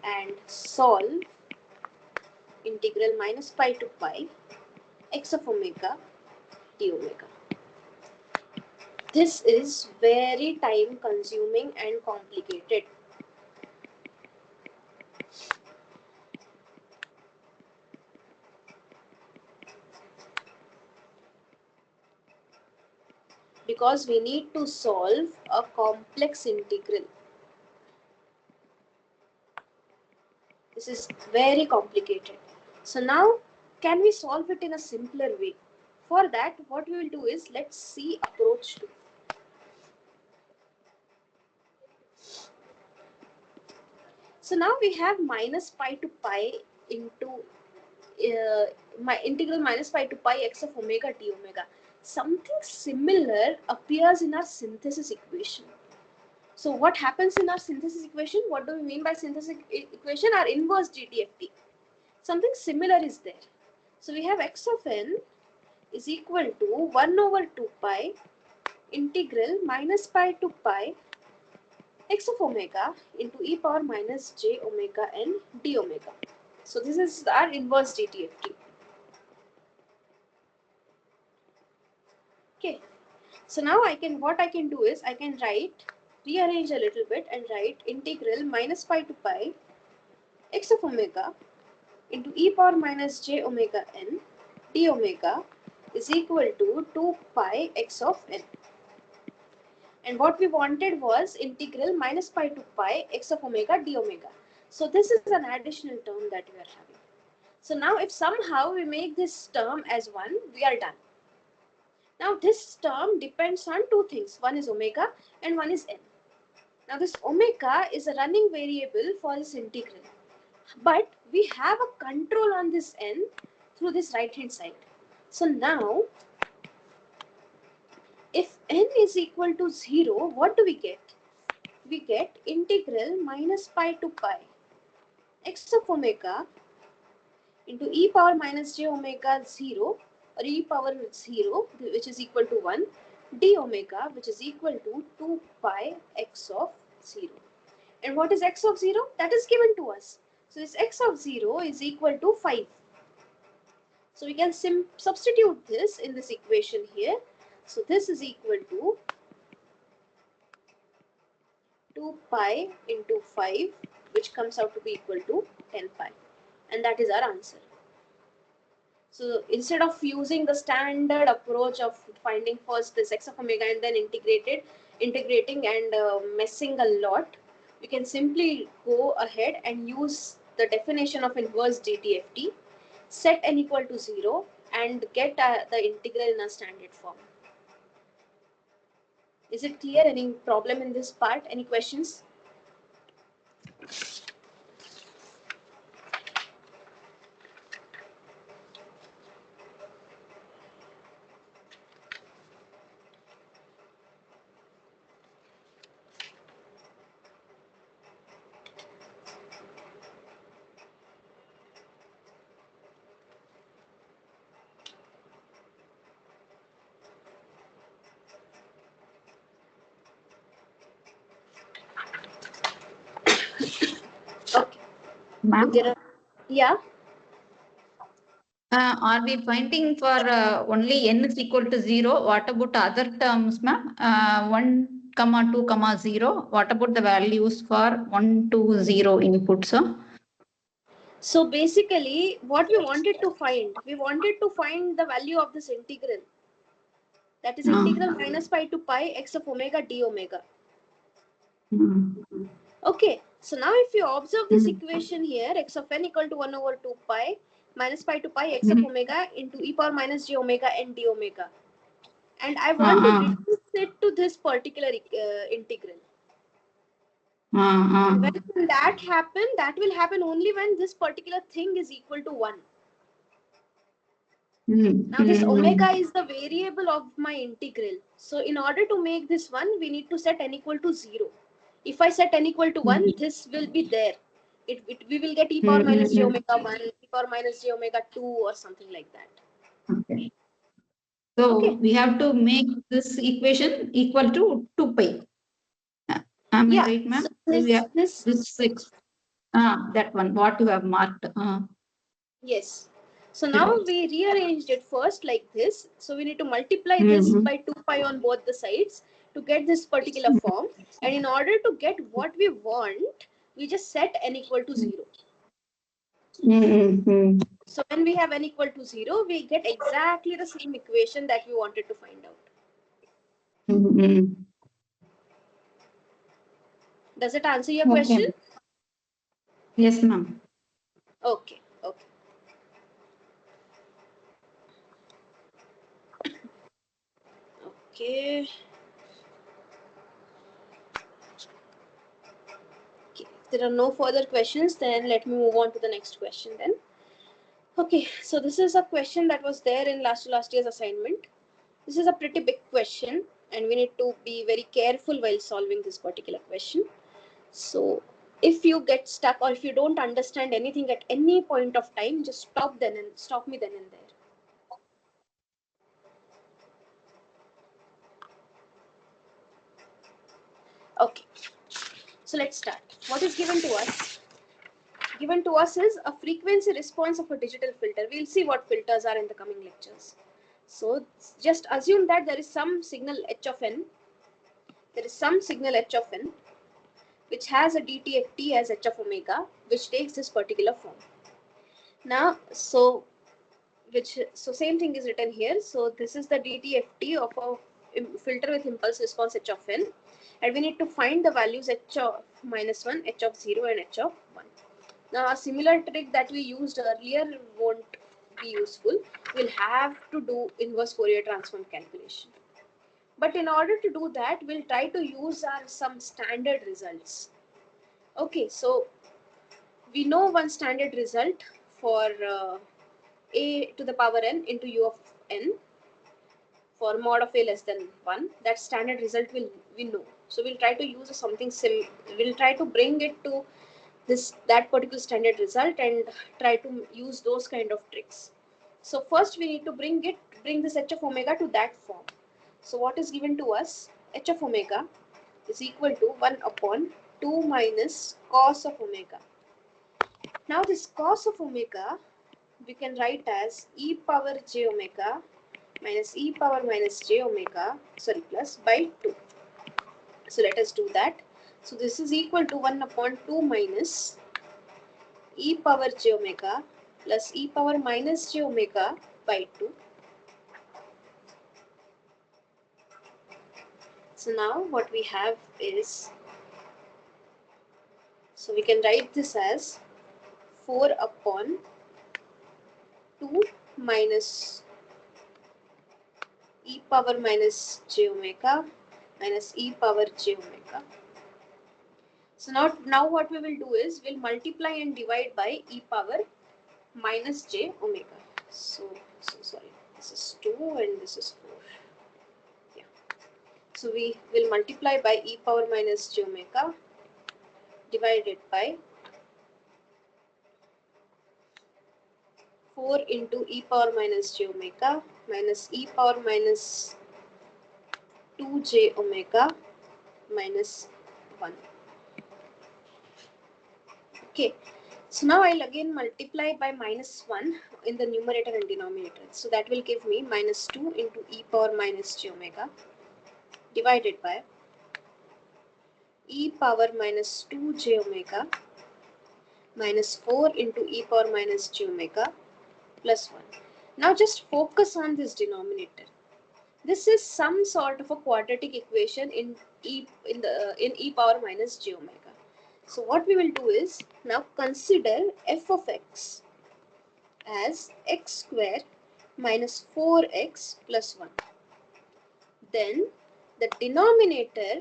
and solve integral minus pi to pi x of omega d omega. This is very time consuming and complicated. Because we need to solve a complex integral. This is very complicated. So now, can we solve it in a simpler way? For that, what we will do is, let's see approach 2. So now we have minus pi to pi into my integral minus pi to pi x of omega d omega. Something similar appears in our synthesis equation. So what happens in our synthesis equation? What do we mean by synthesis equation? Our inverse DTFT. Something similar is there. So we have x of n is equal to 1 over 2 pi integral minus pi to pi x of omega into e power minus j omega n d omega. So this is our inverse DTFT. Okay. So now what I can do is I can rearrange a little bit and write integral minus pi to pi x of omega into e power minus j omega n d omega is equal to 2 pi x of n. And what we wanted was integral minus pi to pi x of omega d omega. So this is an additional term that we are having. So now if somehow we make this term as 1, we are done. Now this term depends on two things. One is omega and one is n. Now this omega is a running variable for this integral. But we have a control on this n through this right hand side. So now if n is equal to 0, what do we get? We get integral minus pi to pi x of omega into e power minus j omega 0, or e power 0, which is equal to 1, d omega, which is equal to 2 pi x of 0. And what is x of 0? That is given to us. So this x of 0 is equal to 5. So we can substitute this in this equation here. So this is equal to 2 pi into 5, which comes out to be equal to 10 pi. And that is our answer. So instead of using the standard approach of finding first this x of omega and then integrating and messing a lot, we can simply go ahead and use the definition of inverse DTFT, set n equal to 0, and get the integral in a standard form. Is it clear? Any problem in this part? Any questions? Ma'am, Yeah. are we finding for only n is equal to 0? What about other terms, ma'am? 1, 2, 0. What about the values for 1, 2, 0 inputs? So basically, what we wanted to find the value of this integral. That is integral minus pi to pi x of omega d omega. Okay, so now if you observe this equation here, x of n equal to 1 over 2 pi minus pi to pi x of omega into e power minus j omega n d omega. And I want to reduce it to this particular integral. And when that happen, that will happen only when this particular thing is equal to 1. Now this omega is the variable of my integral. So in order to make this one, we need to set n equal to 0. If I set n equal to 1, this will be there. We will get e power minus j omega 1, e power minus j omega 2 or something like that. Okay. So we have to make this equation equal to 2 pi. Am I right, ma'am? So this 6. That one, what you have marked. Yes. So now we rearranged it first like this. So we need to multiply this by 2 pi on both the sides to get this particular form. And in order to get what we want, we just set n equal to 0. So when we have n equal to 0, we get exactly the same equation that we wanted to find out. Does it answer your question? Yes, ma'am. Okay. Okay. If there are no further questions, then let me move on to the next question then. Okay, so this is a question that was there in last year's assignment. This is a pretty big question and we need to be very careful while solving this particular question. So if you get stuck or if you don't understand anything at any point of time, just stop me then and there. Okay, so let's start. What is given to us? Given to us is a frequency response of a digital filter. We'll see what filters are in the coming lectures. So just assume that there is some signal h of n. There is some signal h of n which has a DTFT as h of omega, which takes this particular form. Now, so same thing is written here. So this is the DTFT of a filter with impulse response h of n, and we need to find the values h of -1, h of 0, and h of 1. Now, a similar trick that we used earlier won't be useful. We'll have to do inverse Fourier transform calculation. But in order to do that, we'll try to use some standard results. Okay, so we know one standard result for a to the power n into u of n for mod of a less than 1. That standard result we know. So we'll try to use something we'll try to bring it to that particular standard result and try to use those kind of tricks. So first we need to bring this h of omega to that form. So what is given to us? H of omega is equal to 1 upon 2 minus cos of omega. Now this cos of omega we can write as e power j omega minus e power minus j omega, plus by 2. So let us do that. So this is equal to 1 upon 2 minus e power j omega plus e power minus j omega by 2. So now what we have is, so we can write this as 4 upon 2 minus e power minus j omega minus e power j omega. So now what we will do is we'll multiply and divide by e power minus j omega. So sorry, this is 2 and this is 4. Yeah. So we will multiply by e power minus j omega divided by 4 into e power minus j omega minus e power minus 2j omega minus 1. Okay. So now I'll again multiply by minus 1 in the numerator and denominator. So that will give me minus 2 into e power minus j omega divided by e power minus 2 j omega minus 4 into e power minus j omega plus 1. Now just focus on this denominator. This is some sort of a quadratic equation in e power minus j omega. So what we will do is now consider f of x as x square minus 4x plus 1. Then the denominator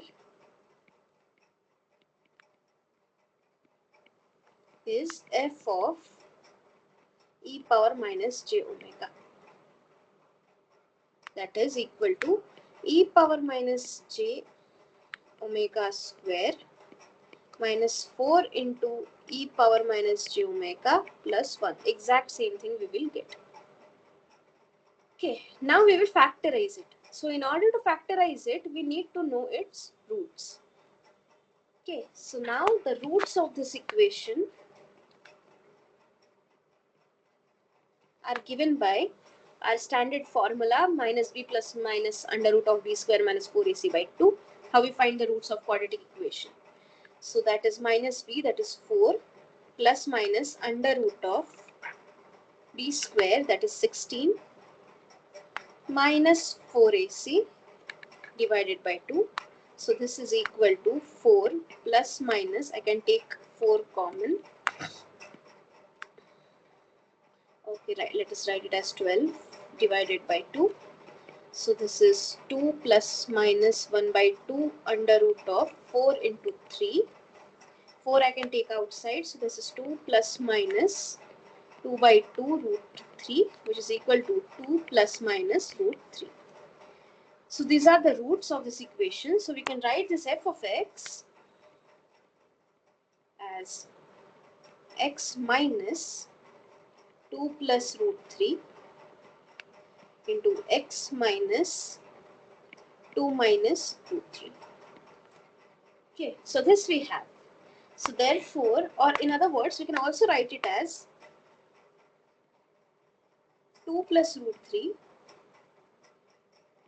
is f of e power minus j omega. That is equal to e power minus j omega square minus 4 into e power minus j omega plus 1. Exact same thing we will get. Okay, now we will factorize it. So in order to factorize it, we need to know its roots. Okay, so now the roots of this equation are given by our standard formula minus b plus minus under root of b square minus 4ac by 2. How we find the roots of quadratic equation? So that is minus b, that is 4, plus minus under root of b square, that is 16, minus 4ac divided by 2. So this is equal to 4 plus minus, I can take 4 common. Okay, right, let us write it as 12 divided by 2. So this is 2 plus minus 1 by 2 under root of 4 into 3. 4 I can take outside. So this is 2 plus minus 2 by 2 root 3, which is equal to 2 plus minus root 3. So these are the roots of this equation. So we can write this f of x as x minus 2 plus root 3 into x minus 2 minus root 3. Okay, so this we have. So therefore, or in other words, we can also write it as 2 plus root 3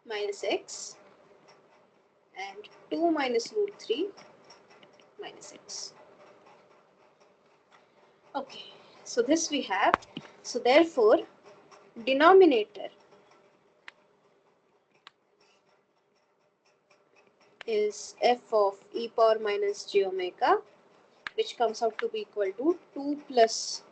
minus x and 2 minus root 3 minus x. Okay, so this we have. So therefore, denominator is f of e power minus j omega, which comes out to be equal to 2 plus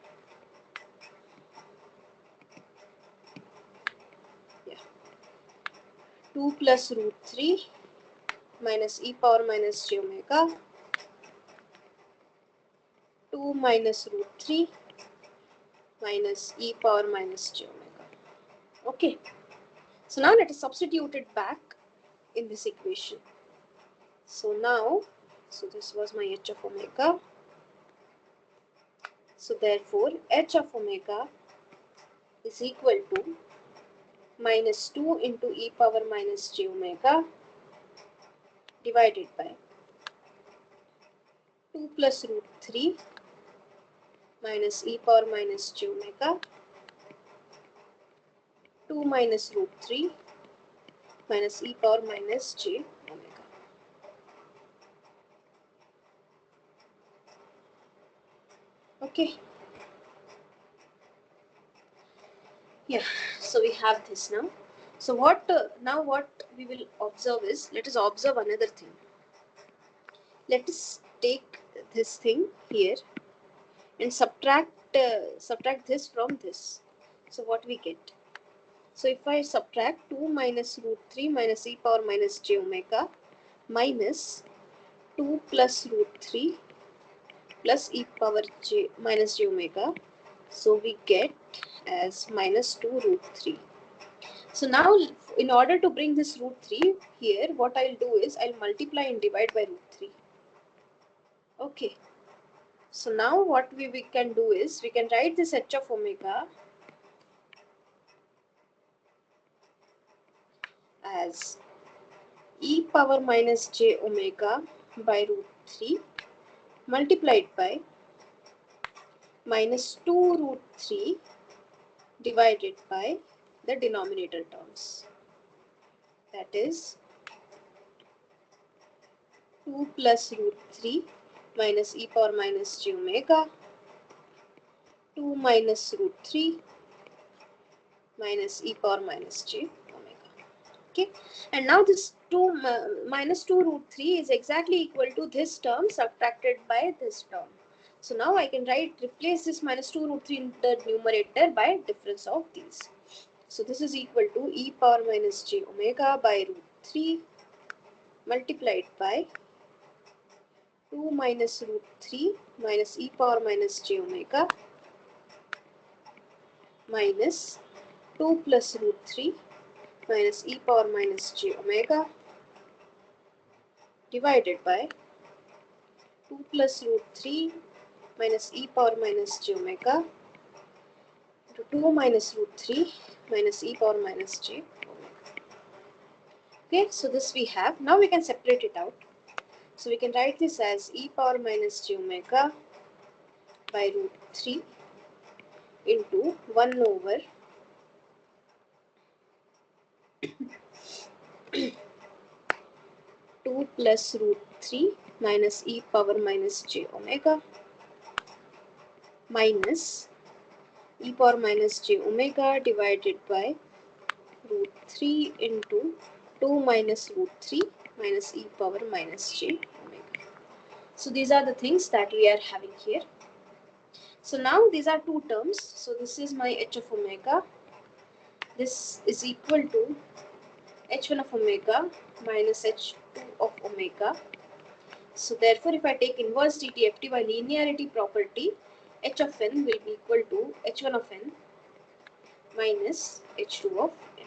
2 plus root 3 minus e power minus j omega 2 minus root 3 minus e power minus j omega. Okay, so now let us substitute it back in this equation. So now, so this was my h of omega. So therefore, h of omega is equal to minus 2 into e power minus j omega divided by 2 plus root 3 minus e power minus j omega 2 minus root 3 minus e power minus j omega. Okay. Yeah, so we have this now. So now what we will observe is, let us observe another thing. Let us take this thing here and subtract this from this. So what we get? So if I subtract 2 minus root 3 minus e power minus j omega minus 2 plus root 3 plus e power j minus j omega, so we get as minus 2 root 3. So now in order to bring this root 3 here, what I'll do is I'll multiply and divide by root 3. Okay. So now what we can do is we can write this h of omega as e power minus j omega by root 3 multiplied by minus 2 root 3 divided by the denominator terms. That is 2 plus root 3 minus e power minus j omega, 2 minus root 3 minus e power minus j omega. Okay, and now this 2 minus 2 root 3 is exactly equal to this term subtracted by this term. So now I can replace this minus 2 root 3 in the numerator by difference of these. So this is equal to e power minus j omega by root 3 multiplied by 2 minus root 3 minus e power minus j omega minus 2 plus root 3 minus e power minus j omega divided by 2 plus root 3 minus e power minus j omega into 2 minus root 3 minus e power minus j omega. Okay, so this we have. Now we can separate it out. So we can write this as e power minus j omega by root 3 into 1 over 2 plus root 3 minus e power minus j omega minus e power minus j omega divided by root 3 into 2 minus root 3 minus e power minus j omega. So these are the things that we are having here. So now these are two terms. So this is my h of omega. This is equal to h1 of omega minus h2 of omega. So therefore if I take inverse DTFT by linearity property, h of n will be equal to h1 of n minus h2 of n.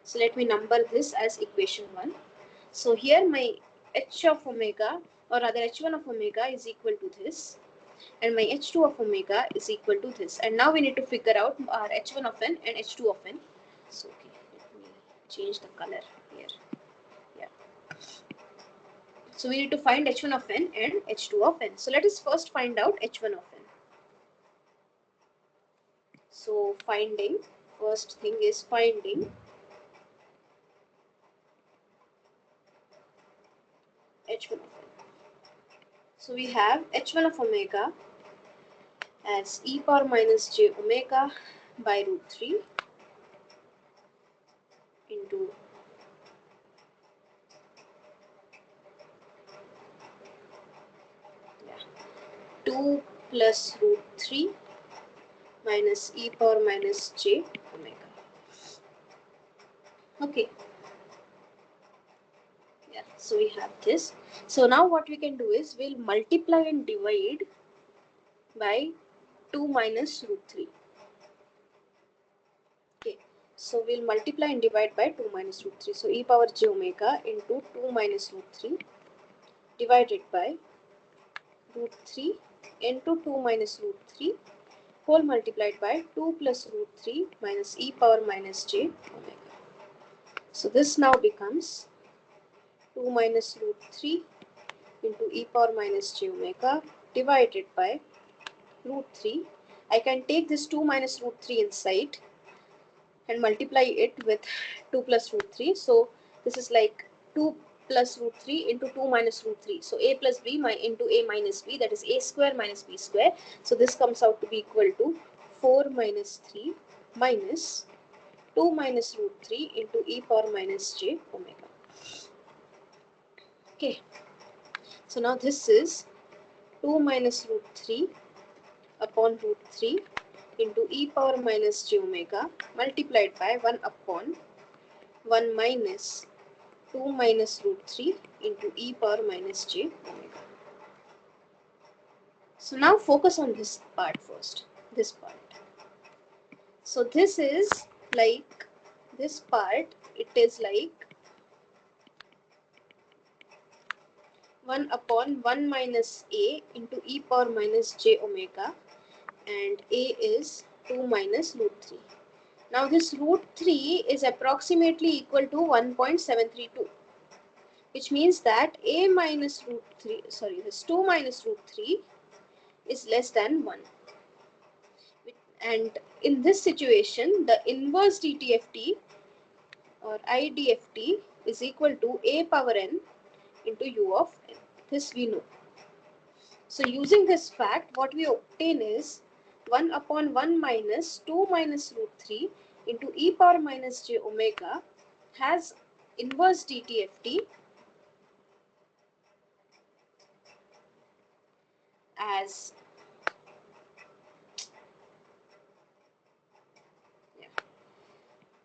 So let me number this as equation 1. So here my h of omega, or rather h1 of omega, is equal to this, and my h2 of omega is equal to this. And now we need to figure out our h1 of n and h2 of n. So okay, let me change the color here. Yeah. So we need to find h1 of n and h2 of n. So let us first find out h1 of n. So first thing is finding h1 of n. So we have h1 of omega as e power minus j omega by root 3 into 2 plus root 3 minus e power minus j omega. Okay. Yeah, so we have this. So now what we can do is we'll multiply and divide by 2 minus root 3. Okay, so we'll multiply and divide by 2 minus root 3. So e power j omega into 2 minus root 3 divided by root 3 into 2 minus root 3 whole multiplied by 2 plus root 3 minus e power minus j omega. So this now becomes 2 minus root 3 into e power minus j omega divided by root 3. I can take this 2 minus root 3 inside and multiply it with 2 plus root 3. So this is like 2 plus root 3 into 2 minus root 3. So a plus b into a minus b, that is a square minus b square. So this comes out to be equal to 4 minus 3 minus 2 minus root 3 into e power minus j omega. Okay. So now this is 2 minus root 3 upon root 3 into e power minus j omega multiplied by 1 upon 1 minus 2 minus root 3 into e power minus j omega. So now focus on this part first, this part. So this is like, this part, it is like 1 upon 1 minus a into e power minus j omega, and a is 2 minus root 3. Now this root 3 is approximately equal to 1.732, which means that a minus root 3, sorry, this 2 minus root 3 is less than 1. And in this situation, the inverse DTFT or IDFT is equal to a power n into u of n. This we know. So using this fact, what we obtain is 1 upon 1 minus 2 minus root 3 into e power minus j omega has inverse DTFT as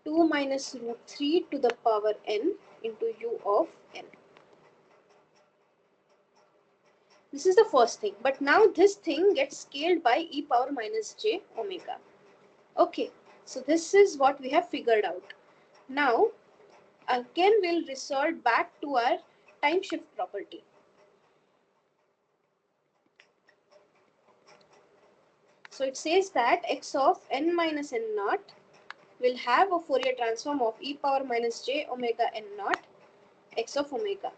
2 minus root 3 to the power n into u of n. This is the first thing. But now this thing gets scaled by e power minus j omega. Okay, so this is what we have figured out. Now, again we'll resort back to our time shift property. So it says that x of n minus n naught will have a Fourier transform of e power minus j omega n naught x of omega.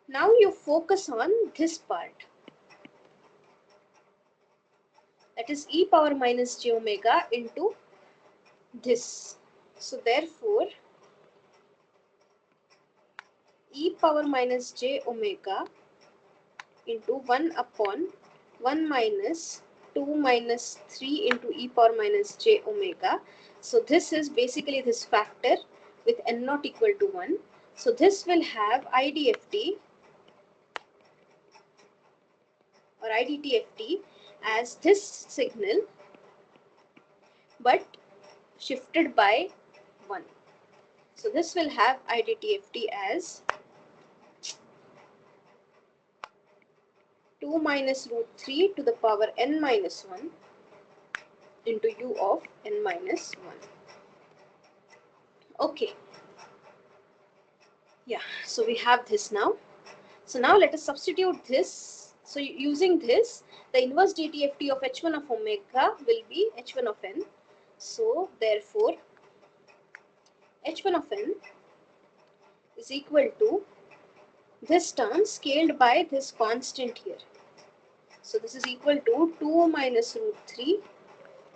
Now you focus on this part. That is e power minus j omega into this. So therefore, e power minus j omega into 1 upon 1 minus 2 minus 3 into e power minus j omega. So this is basically this factor with n not equal to 1. So this will have IDFT or IDTFT as this signal but shifted by 1. So this will have IDTFT as 2 minus root 3 to the power n minus 1 into u of n minus 1. Okay. Yeah, so we have this now. So now let us substitute this. So using this, the inverse DTFT of h1 of omega will be h1 of n. So therefore, h1 of n is equal to this term scaled by this constant here. So this is equal to 2 minus root 3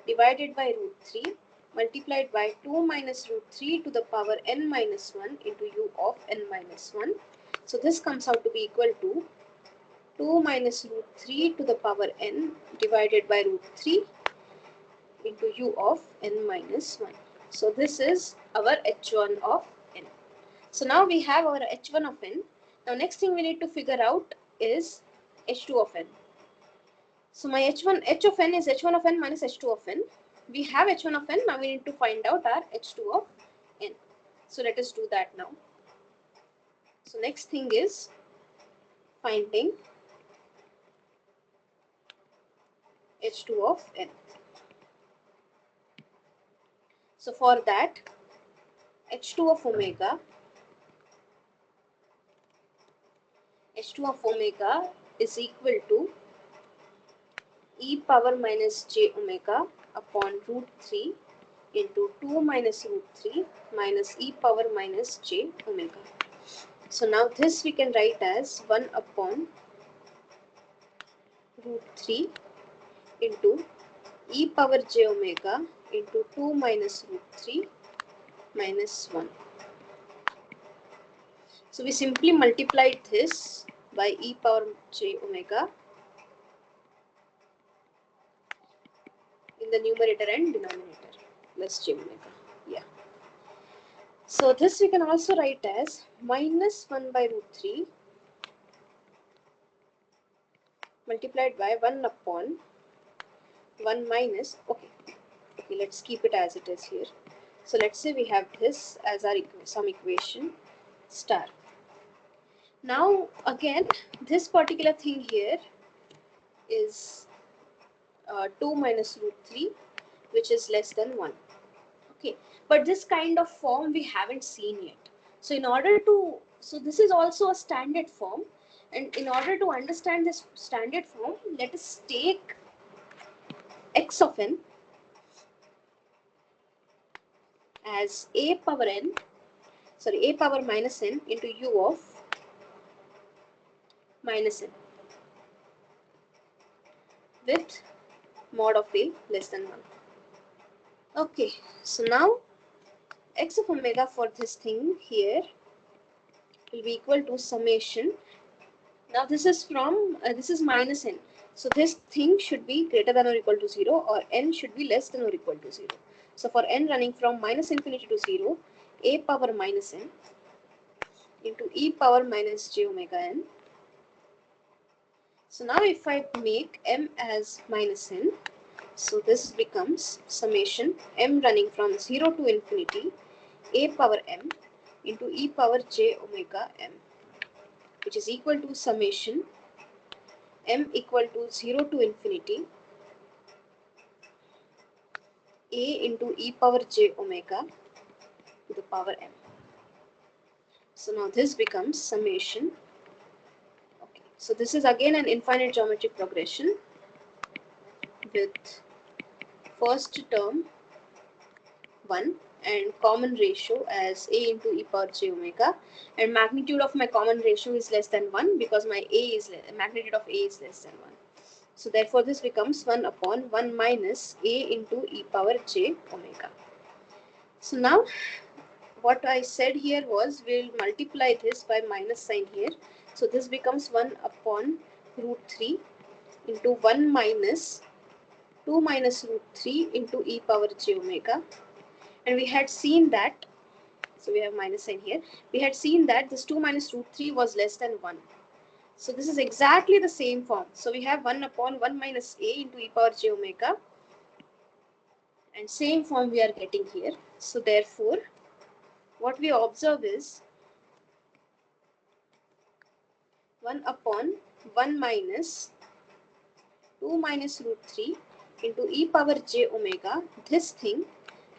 divided by root 3 multiplied by 2 minus root 3 to the power n minus 1 into u of n minus 1. So this comes out to be equal to 2 minus root 3 to the power n divided by root 3 into u of n minus 1. So this is our h1 of n. So now we have our h1 of n. Now next thing we need to figure out is h2 of n. So my h of n is h1 of n minus h2 of n. We have h1 of n, now we need to find out our h2 of n. So let us do that now. So next thing is finding h2 of n. So for that, h2 of omega is equal to e power minus j omega upon root 3 into 2 minus root 3 minus e power minus j omega. So now this we can write as 1 upon root 3 into e power j omega into 2 minus root 3 minus 1. So we simply multiplied this by e power j omega in the numerator and denominator plus j omega. Yeah. So this we can also write as minus 1 by root 3 multiplied by 1 upon 1 minus, okay, let's keep it as it is here. So let's say we have this as our some equation star. Now again, this particular thing here is 2 minus root 3, which is less than 1. Okay, but this kind of form we haven't seen yet. So in order to, so this is also a standard form, and in order to understand this standard form, let us take x of n as a power minus n into u of minus n with mod of a less than 1. Okay, so now x of omega for this thing here will be equal to summation. Now this is from this is minus n. So this thing should be greater than or equal to 0, or n should be less than or equal to 0. So for n running from minus infinity to 0, a power minus n into e power minus j omega n. So now if I make m as minus n, so this becomes summation m running from 0 to infinity a power m into e power j omega m, which is equal to summation m equal to 0 to infinity a into e power j omega to the power m. So now this becomes summation. Okay, so this is again an infinite geometric progression with first term 1 and common ratio as a into e power j omega, and magnitude of my common ratio is less than 1 because my magnitude of a is less than 1. So therefore this becomes 1 upon 1 minus a into e power j omega. So now what I said here was we'll multiply this by minus sign here. So this becomes 1 upon root 3 into 1 minus 2 minus root 3 into e power j omega. And we had seen that, so we have minus sign here, we had seen that this 2 minus root 3 was less than 1. So this is exactly the same form. So we have 1 upon 1 minus a into e power j omega, and same form we are getting here. So therefore what we observe is 1 upon 1 minus 2 minus root 3 into e power j omega. This thing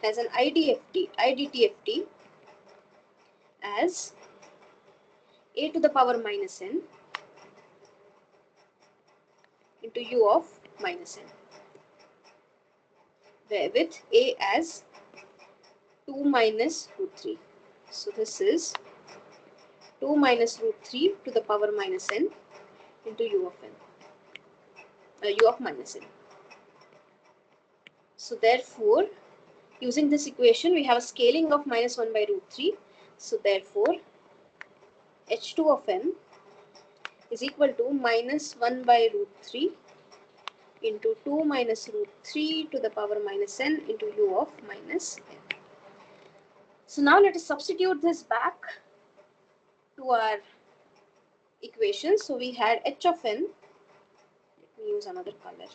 has an IDTFT as a to the power minus n into u of minus n, where with a as 2 minus root 3. So this is 2 minus root 3 to the power minus n into u of n, u of minus n. So therefore, using this equation, we have a scaling of minus 1 by root 3. So therefore, h2 of n is equal to minus 1 by root 3 into 2 minus root 3 to the power minus n into u of minus n. So now let us substitute this back to our equation. So we had h of n, let me use another color,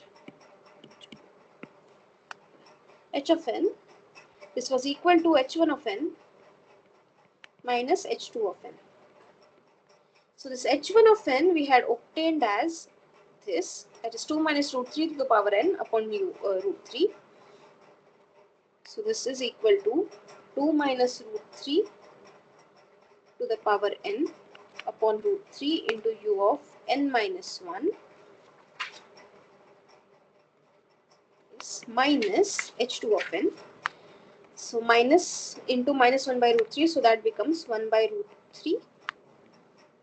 h of n, this was equal to h1 of n minus h2 of n. So this h1 of n we had obtained as this, that is 2 minus root 3 to the power n upon root 3. So this is equal to 2 minus root 3 to the power n upon root 3 into u of n minus 1 is minus h2 of n. So minus into minus 1 by root 3, so that becomes 1 by root 3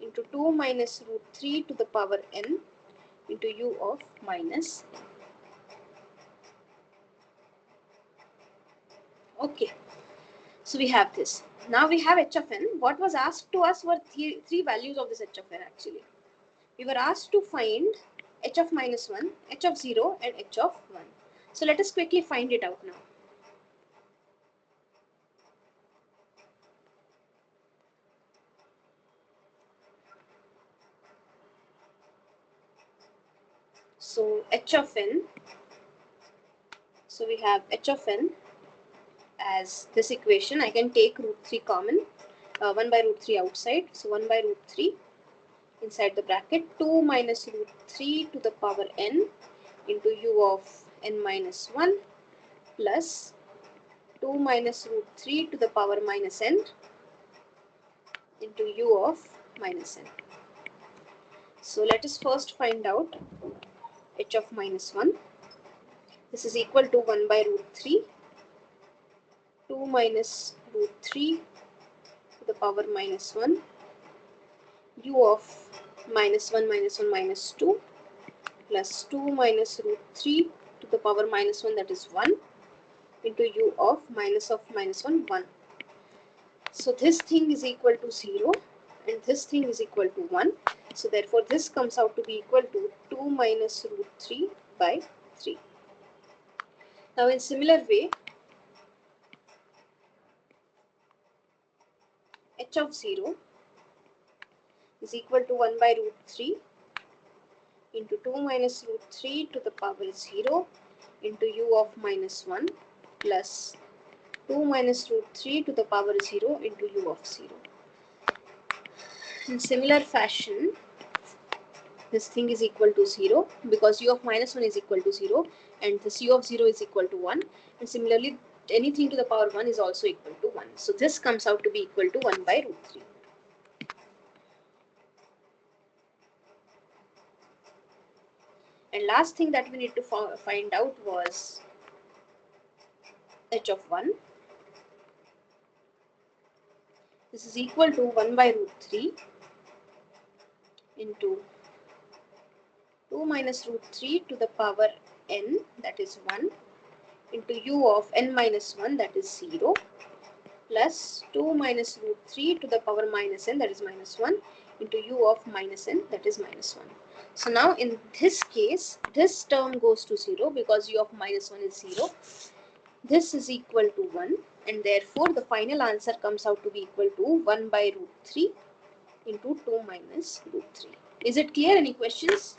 into 2 minus root 3 to the power n into u of minus n. Okay, so we have this. Now we have h of n. What was asked to us were three values of this h of n actually. We were asked to find h of minus 1, h of 0 and h of 1. So let us quickly find it out now. So h of n, so we have h of n as this equation. I can take root 3 common, 1 by root 3 outside. So 1 by root 3 inside the bracket, 2 minus root 3 to the power n into u of n minus 1 plus 2 minus root 3 to the power minus n into u of minus n. So let us first find out h of minus 1. This is equal to 1 by root 3, 2 minus root 3 to the power minus 1, u of minus 1 minus 1 minus 2 plus 2 minus root 3 to the power minus 1, that is 1, into u of minus 1, 1. So this thing is equal to 0 and this thing is equal to 1. So therefore this comes out to be equal to 2 minus root 3 by 3. Now in similar way, h of 0 is equal to 1 by root 3 into 2 minus root 3 to the power 0 into u of minus 1 plus 2 minus root 3 to the power 0 into u of 0. In similar fashion, this thing is equal to 0 because u of minus 1 is equal to 0 and this u of 0 is equal to 1, and similarly anything to the power 1 is also equal to 1. So this comes out to be equal to 1 by root 3. And last thing that we need to find out was h of 1. This is equal to 1 by root 3 into 2 minus root 3 to the power n, that is 1, into u of n minus 1, that is 0, plus 2 minus root 3 to the power minus n, that is minus 1, into u of minus n, that is minus 1. So now in this case, this term goes to 0 because u of minus 1 is 0. This is equal to 1 and therefore the final answer comes out to be equal to 1 by root 3 into 2 minus root 3. Is it clear? Any questions?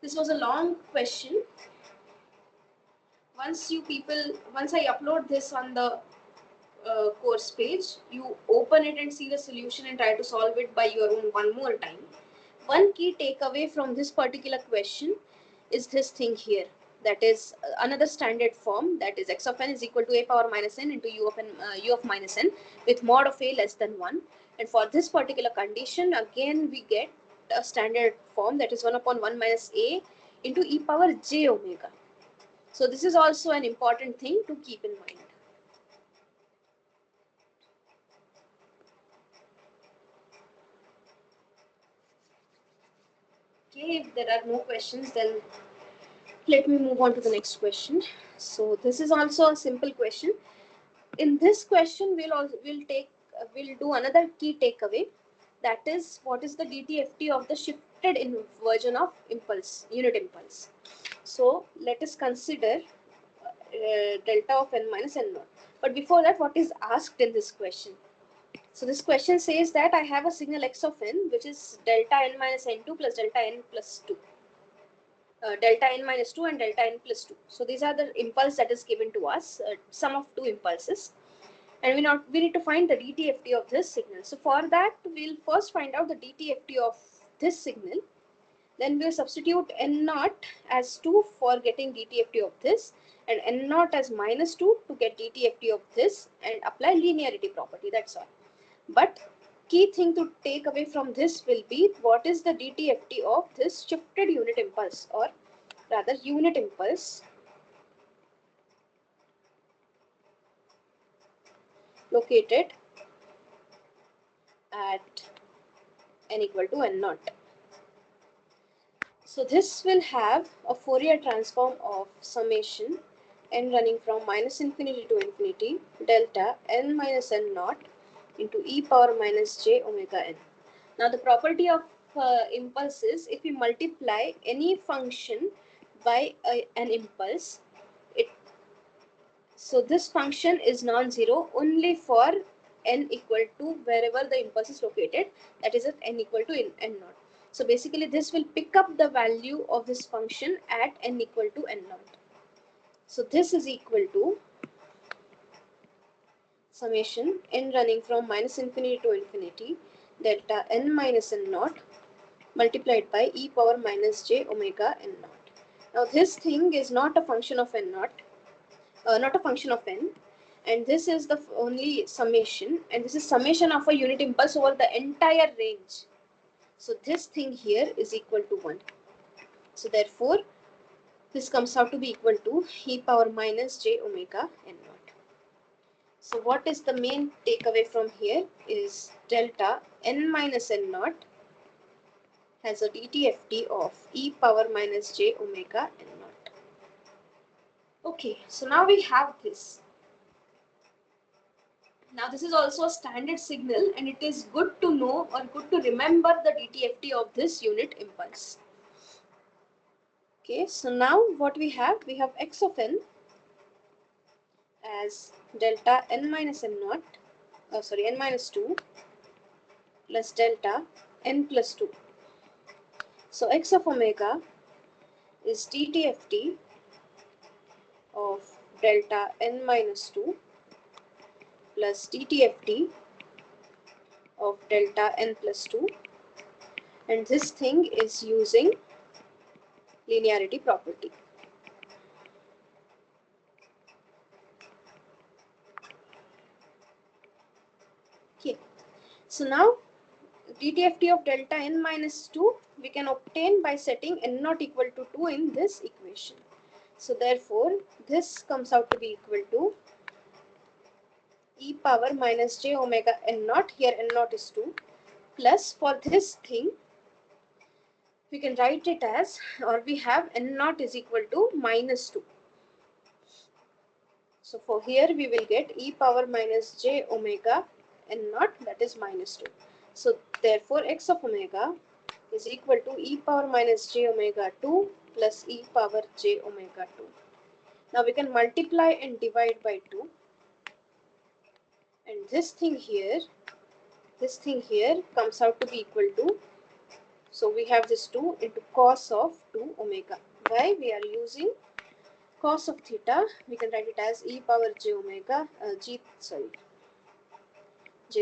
This was a long question. Once I upload this on the course page, you open it and see the solution and try to solve it by your own one more time. One key takeaway from this particular question is this thing here. That is another standard form, that is x of n is equal to a power minus n into u of minus n with mod of a less than 1. And for this particular condition, again we get a standard form, that is 1 upon 1 minus a into e power j omega. So this is also an important thing to keep in mind. Okay, if there are no questions, then let me move on to the next question. So this is also a simple question. In this question, we'll do another key takeaway. That is, what is the DTFT of the shifted version of impulse, unit impulse. So let us consider delta of n minus n naught. But before that, what is asked in this question? So this question says that I have a signal x of n, which is delta n minus n2 plus delta n plus 2. Delta n minus 2 and delta n plus 2. So these are the impulse that is given to us, sum of two impulses. And we need to find the DTFT of this signal. So for that, we'll first find out the DTFT of this signal. Then we'll substitute n naught as 2 for getting DTFT of this, and n naught as minus 2 to get DTFT of this, and apply linearity property. That's all. But key thing to take away from this will be what is the DTFT of this shifted unit impulse, or rather unit impulse located at n equal to n naught. So this will have a Fourier transform of summation n running from minus infinity to infinity delta n minus n naught into e power minus j omega n. Now the property of impulse is, if we multiply any function by an impulse, so this function is non-zero only for n equal to wherever the impulse is located, that is at n equal to n naught. So basically this will pick up the value of this function at n equal to n naught. So this is equal to summation n running from minus infinity to infinity delta n minus n naught multiplied by e power minus j omega n naught. Now this thing is not a function of n naught, not a function of n, and this is the only summation, and this is summation of a unit impulse over the entire range. So this thing here is equal to 1. So therefore this comes out to be equal to e power minus j omega n naught. So what is the main takeaway from here is delta n minus n naught has a DTFT of e power minus j omega n naught. Okay, so now we have this. Now this is also a standard signal, and it is good to know or good to remember the DTFT of this unit impulse. Okay, so now what we have x of n as delta n minus n naught, n minus 2 plus delta n plus 2. So x of omega is DTFT of delta n minus 2 plus DTFT of delta n plus 2, and this thing is using linearity property. Okay, so now DTFT of delta n minus 2 we can obtain by setting n not equal to 2 in this equation. So therefore this comes out to be equal to e power minus j omega n naught, here n naught is 2, plus for this thing we can write it as, or we have n naught is equal to minus 2. So for here we will get e power minus j omega n naught, that is minus 2. So therefore x of omega is equal to e power minus j omega 2 plus e power j omega 2. Now we can multiply and divide by 2, and this thing here comes out to be equal to, so we have this 2 into cos of 2 omega. Why? We are using cos of theta, we can write it as e power j omega j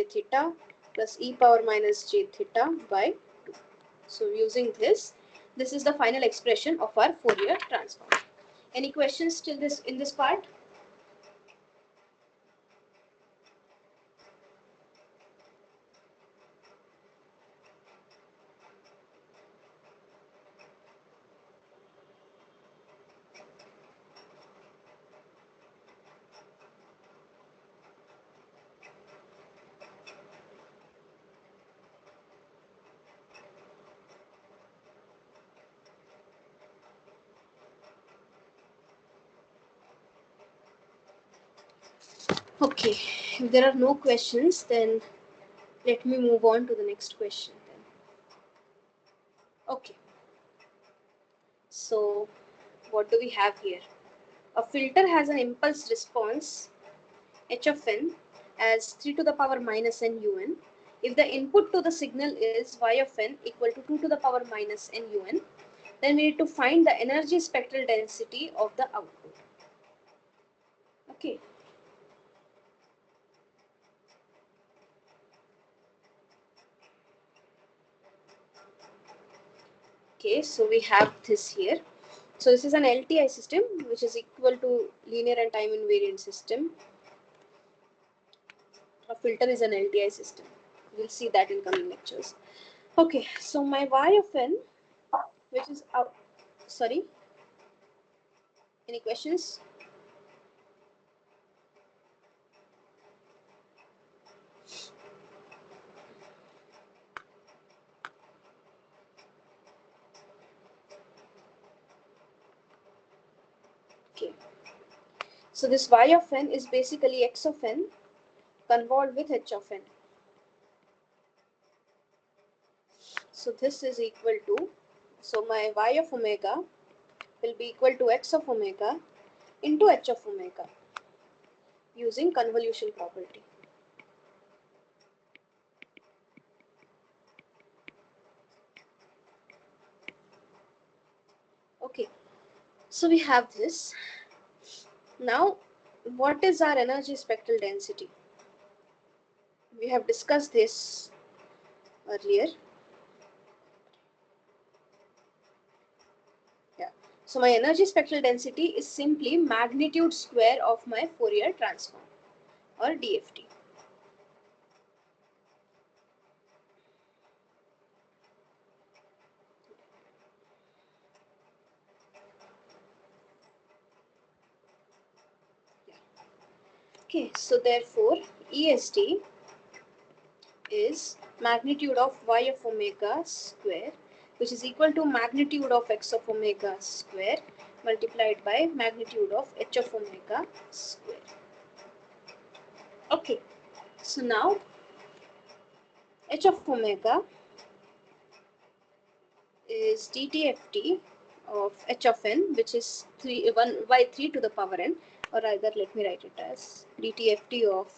theta plus e power minus j theta by 2. So using this is the final expression of our Fourier transform. Any questions till this in this part? Okay, if there are no questions, then let me move on to the next question then. Okay, so what do we have here? A filter has an impulse response h of n as 3 to the power minus n un. If the input to the signal is y of n equal to 2 to the power minus n un, then we need to find the energy spectral density of the output. Okay. Okay, so we have this here. So this is an LTI system, which is equal to linear and time invariant system. A filter is an LTI system. We'll see that in coming lectures. Okay, so my y of n, which is out. Sorry. Any questions? Okay. So this y of n is basically x of n convolved with h of n. So this is equal to, so my y of omega will be equal to x of omega into h of omega using convolution property. Okay, so we have this. Now, what is our energy spectral density? We have discussed this earlier. Yeah. So my energy spectral density is simply magnitude square of my Fourier transform, or DFT. Okay, so therefore ESD is magnitude of y of omega square which is equal to magnitude of x of omega square multiplied by magnitude of h of omega square. Okay, so now h of omega is dtft of h of n, which is 1 by 3 to the power n, or rather let me write it as dtft of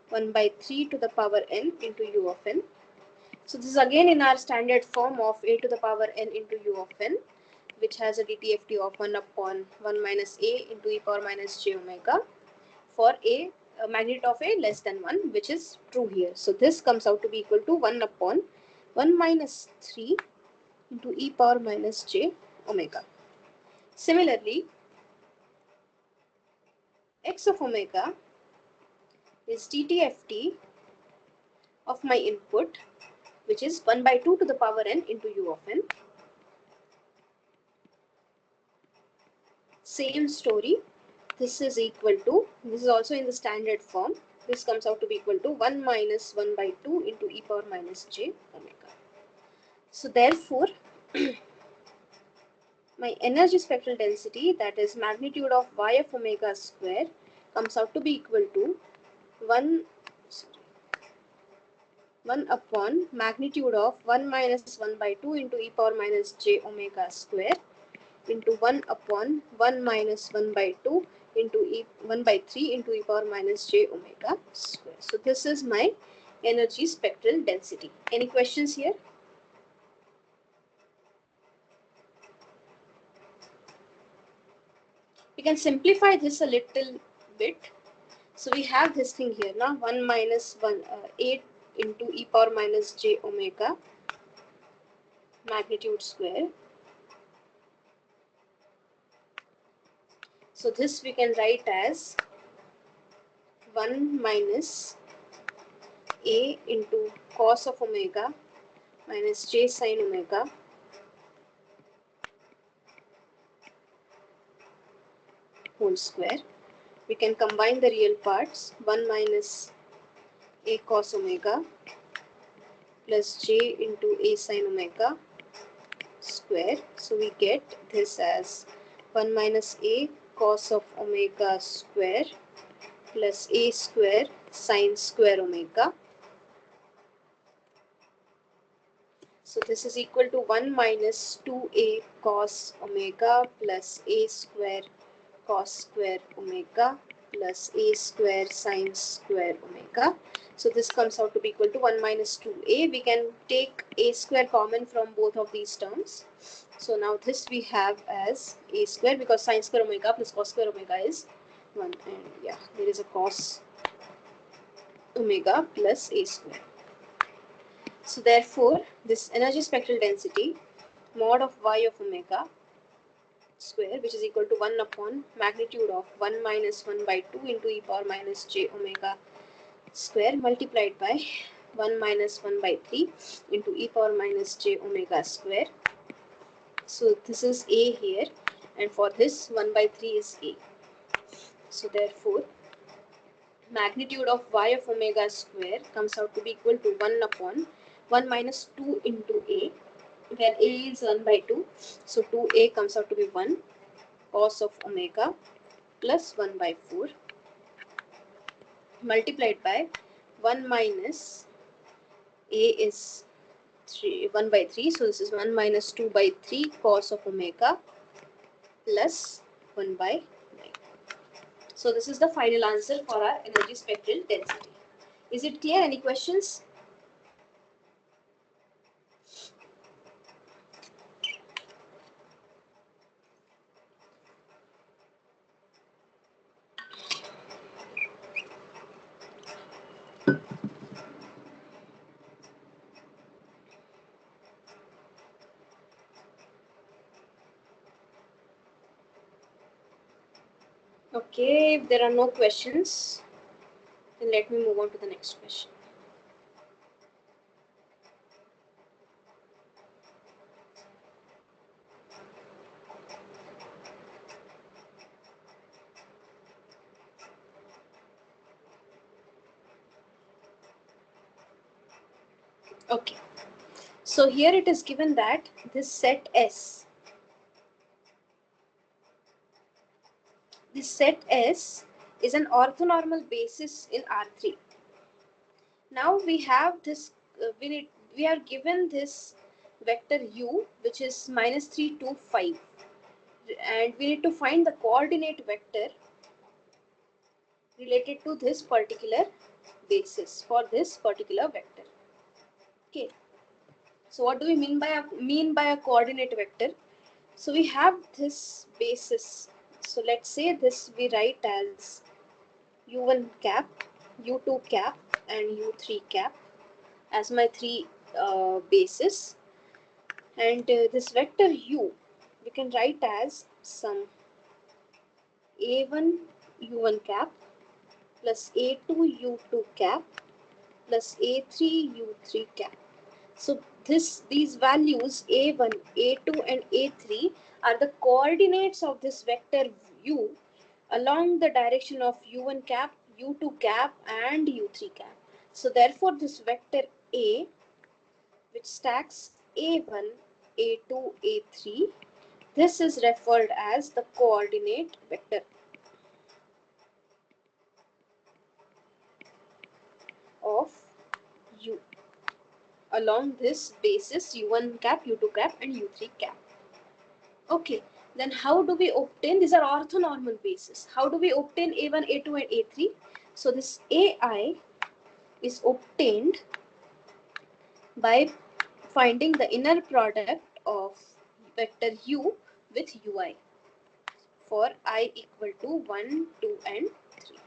1 by 3 to the power n into u of n. So this is again in our standard form of a to the power n into u of n, which has a dtft of 1 upon 1 minus a into e power minus j omega for a magnitude of a less than 1, which is true here. So this comes out to be equal to 1 upon 1 minus 3 into e power minus j omega. Similarly, x of omega is dtft of my input, which is 1 by 2 to the power n into u of n. Same story. This is equal to, this is also in the standard form. This comes out to be equal to 1 minus 1 by 2 into e power minus j omega. So therefore, my energy spectral density, that is magnitude of y of omega square, comes out to be equal to 1 upon magnitude of 1 minus 1 by 2 into e power minus j omega square into 1 upon 1 minus 1 by 2 into 1 by 3 into e power minus j omega square. So this is my energy spectral density. Any questions here? We can simplify this a little bit. So we have this thing here now, 1 minus 8 into e power minus j omega magnitude square. So this we can write as 1 minus a into cos of omega minus j sin omega whole square. We can combine the real parts, 1 minus a cos omega plus j into a sin omega square. So we get this as 1 minus a cos of omega square plus a square sin square omega. So this is equal to 1 minus 2a cos omega plus a square cos square omega plus a square sin square omega. So this comes out to be equal to 1 minus 2a. We can take a square common from both of these terms. So now this we have as a square, because sin square omega plus cos square omega is 1, and yeah, there is a cos omega plus a square. So therefore, this energy spectral density mod of y of omega square, which is equal to 1 upon magnitude of 1 minus 1 by 2 into e power minus j omega square multiplied by 1 minus 1 by 3 into e power minus j omega square. So this is a here, and for this 1 by 3 is a. So therefore, magnitude of y of omega square comes out to be equal to 1 upon 1 minus 2 into a, where a is 1 by 2. So 2a comes out to be 1 cos of omega plus 1 by 4 multiplied by 1 minus a is 1 by 3. So this is 1 minus 2 by 3 cos of omega plus 1 by 9. So this is the final answer for our energy spectral density. Is it clear? Any questions? Okay, if there are no questions, then let me move on to the next question. Okay, So here it is given that this set S, is an orthonormal basis in R3. Now we have this, we are given this vector u, which is minus 3, 2, 5, and we need to find the coordinate vector related to this particular basis for this particular vector. Okay. So what do we mean by a coordinate vector? So we have this basis. So let's say this we write as u1 cap, u2 cap, and u3 cap as my three bases, and this vector u we can write as some a1 u1 cap plus a2 u2 cap plus a3 u3 cap. So these values a1, a2 and a3 are the coordinates of this vector u along the direction of u1 cap, u2 cap and u3 cap. So therefore this vector a, which stacks a1, a2, a3, this is referred as the coordinate vector of u along this basis u1 cap, u2 cap and u3 cap. Okay, then how do we obtain, these are orthonormal bases, how do we obtain a1, a2 and a3? So this ai is obtained by finding the inner product of vector u with ui for I equal to 1, 2 and 3.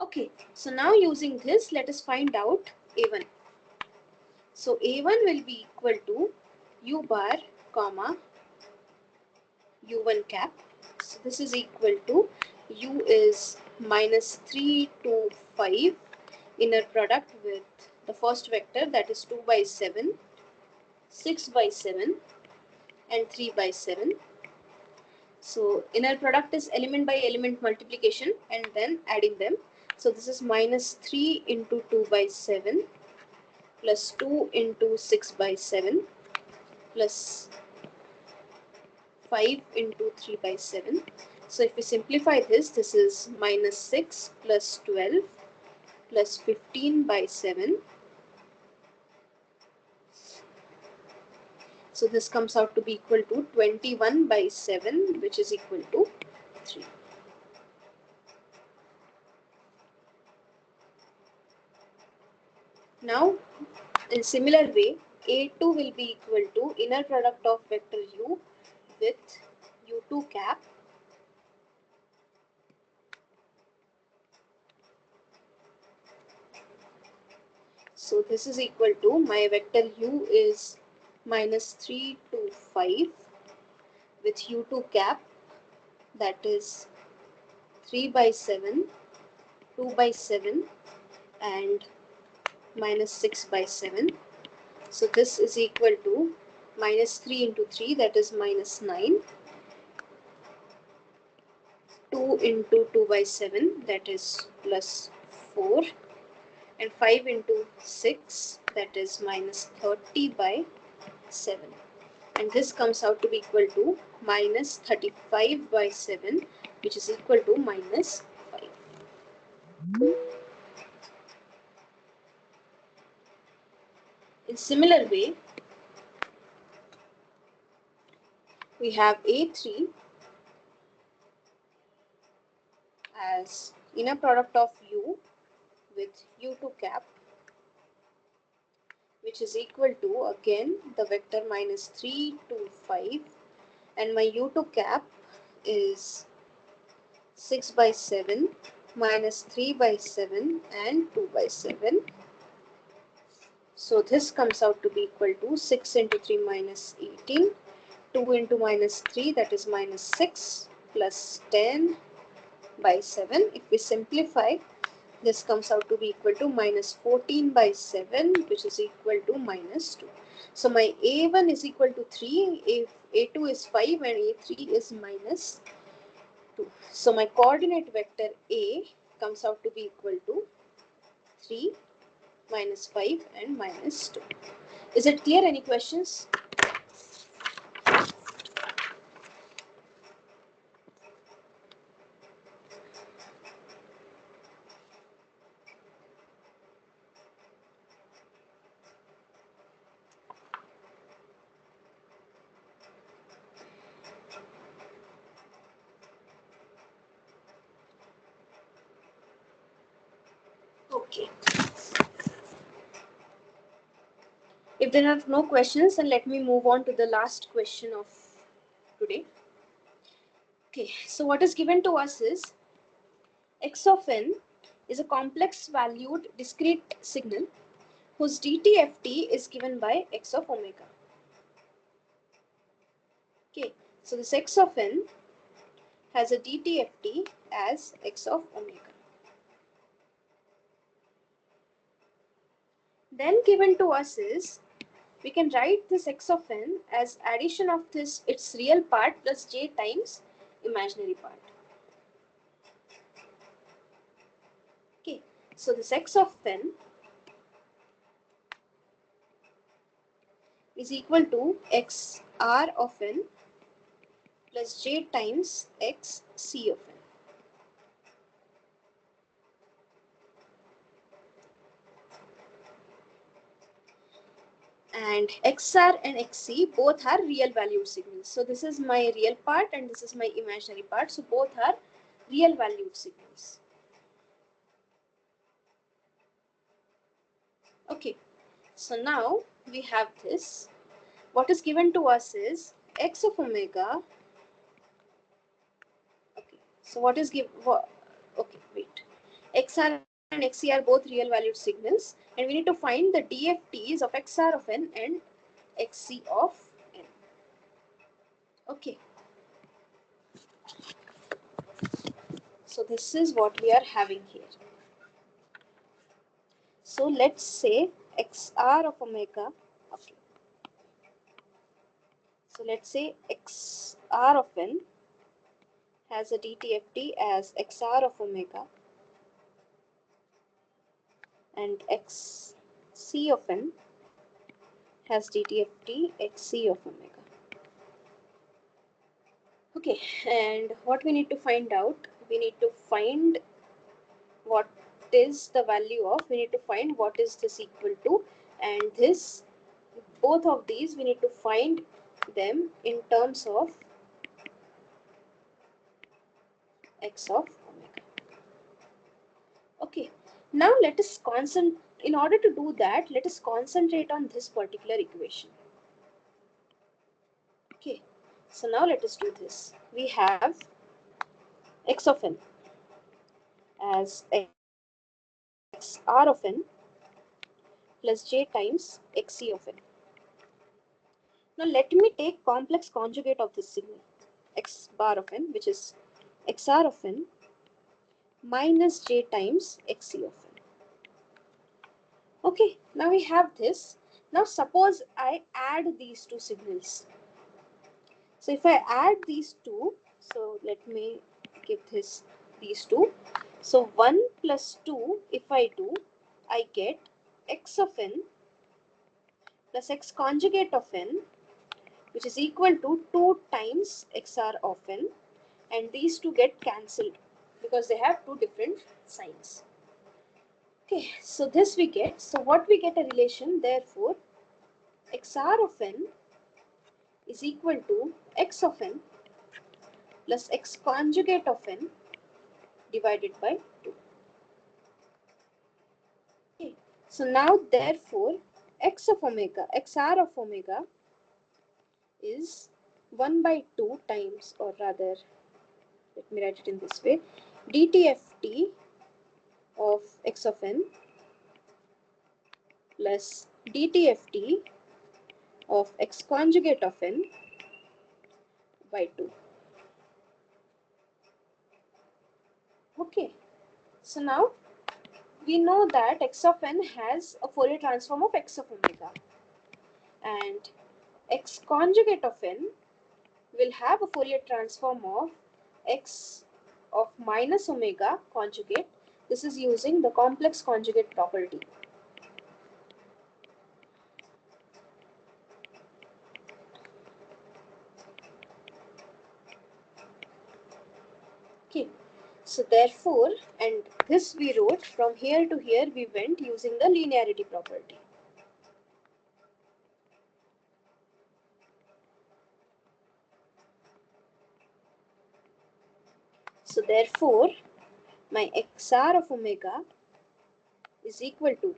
Okay, so now using this, let us find out a1. So a1 will be equal to u bar comma u1 cap. So this is equal to u is minus 3 to 5 inner product with the first vector, that is 2 by 7, 6 by 7 and 3 by 7. So inner product is element by element multiplication and then adding them. So this is minus 3 into 2 by 7 plus 2 into 6 by 7 plus 5 into 3 by 7. So if we simplify this, this is minus 6 plus 12 plus 15 by 7. So this comes out to be equal to 21 by 7, which is equal to 3. Now, in similar way, A2 will be equal to inner product of vector u with u2 cap so this is equal to, my vector u is minus 3 to 5 with u2 cap, that is 3 by 7, 2 by 7 and minus 6 by 7. So this is equal to minus 3 into 3, that is minus 9, 2 into 2 by 7, that is plus 4, and 5 into 6, that is minus 30 by 7. And this comes out to be equal to minus 35 by 7, which is equal to minus 5. In similar way, we have A3 as inner product of u with u2 cap, which is equal to, again, the vector minus 3 to 5, and my u2 cap is 6 by 7, minus 3 by 7 and 2 by 7. So this comes out to be equal to 6 into 3 minus 18, 2 into minus 3, that is minus 6, plus 10 by 7. If we simplify, this comes out to be equal to minus 14 by 7, which is equal to minus 2. So my A1 is equal to 3, if A2 is 5 and A3 is minus 2. So my coordinate vector A comes out to be equal to 3, minus 5 and minus 2. Is it clear? Any questions? Okay. If there are no questions, then let me move on to the last question of today. Okay, so what is given to us is x of n is a complex valued discrete signal whose DTFT is given by x of omega. Okay, so this x of n has a DTFT as x of omega. Then given to us is, we can write this x of n as addition of this its real part plus j times imaginary part. Okay, so this x of n is equal to x r of n plus j times x c of n. And xr and xc both are real valued signals. So this is my real part and this is my imaginary part. So both are real valued signals. Okay, so now we have this. What is given to us is x of omega. Okay, so what is given? Okay, wait. xr and xc are both real valued signals, and we need to find the DFTs of xr of n and xc of n. Okay. So this is what we are having here. So let's say xr of omega. Okay. So let's say xr of n has a DTFT as xr of omega and xc of n has DTFT xc of omega. Okay, and what we need to find out, we need to find what is the value of, we need to find what is this equal to, and this, both of these we need to find them in terms of x of omega. Okay, now let us concentrate, in order to do that, let us concentrate on this particular equation. Okay, so now let us do this. We have x of n as x r of n plus j times xc of n. Now let me take complex conjugate of this signal x bar of n, which is xr of n minus j times xc of n. Okay, now we have this. Now suppose I add these two signals. So if I add these two, so let me give these two. So 1 plus 2, if I do, I get x of n plus x conjugate of n, which is equal to 2 times xr of n, and these two get cancelled because they have two different signs. Okay, so this we get. So what we get a relation, therefore, xr of n is equal to x of n plus x conjugate of n divided by 2. Okay, so now therefore x of omega, xr of omega is 1 by 2 times, or rather, let me write it in this way, DTFT of x of n plus DTFT of x conjugate of n by 2. Okay, so now we know that x of n has a Fourier transform of x of omega, and x conjugate of n will have a Fourier transform of x of minus omega conjugate. This is using the complex conjugate property. Okay, so therefore, and this we wrote from here to here we went using the linearity property. So therefore, my XR of omega is equal to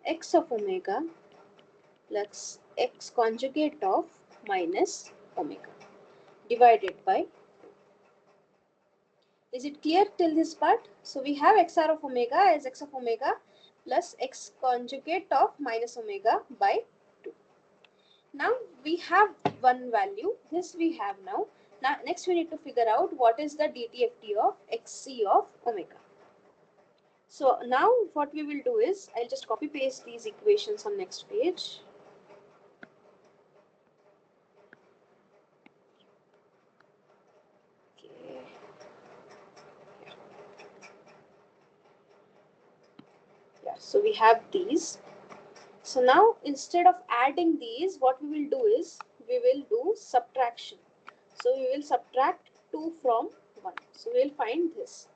X of omega plus X conjugate of minus omega divided by. Is it clear till this part? So we have XR of omega as X of omega plus X conjugate of minus omega by 2. Now we have one value. This we have now. Now next we need to figure out what is the DTFT of XC of omega. So now what we will do is, I'll just copy paste these equations on next page. Okay. Yeah, so we have these. So now instead of adding these, what we will do is, we will do subtraction. So we will subtract 2 from 1. So we will find this.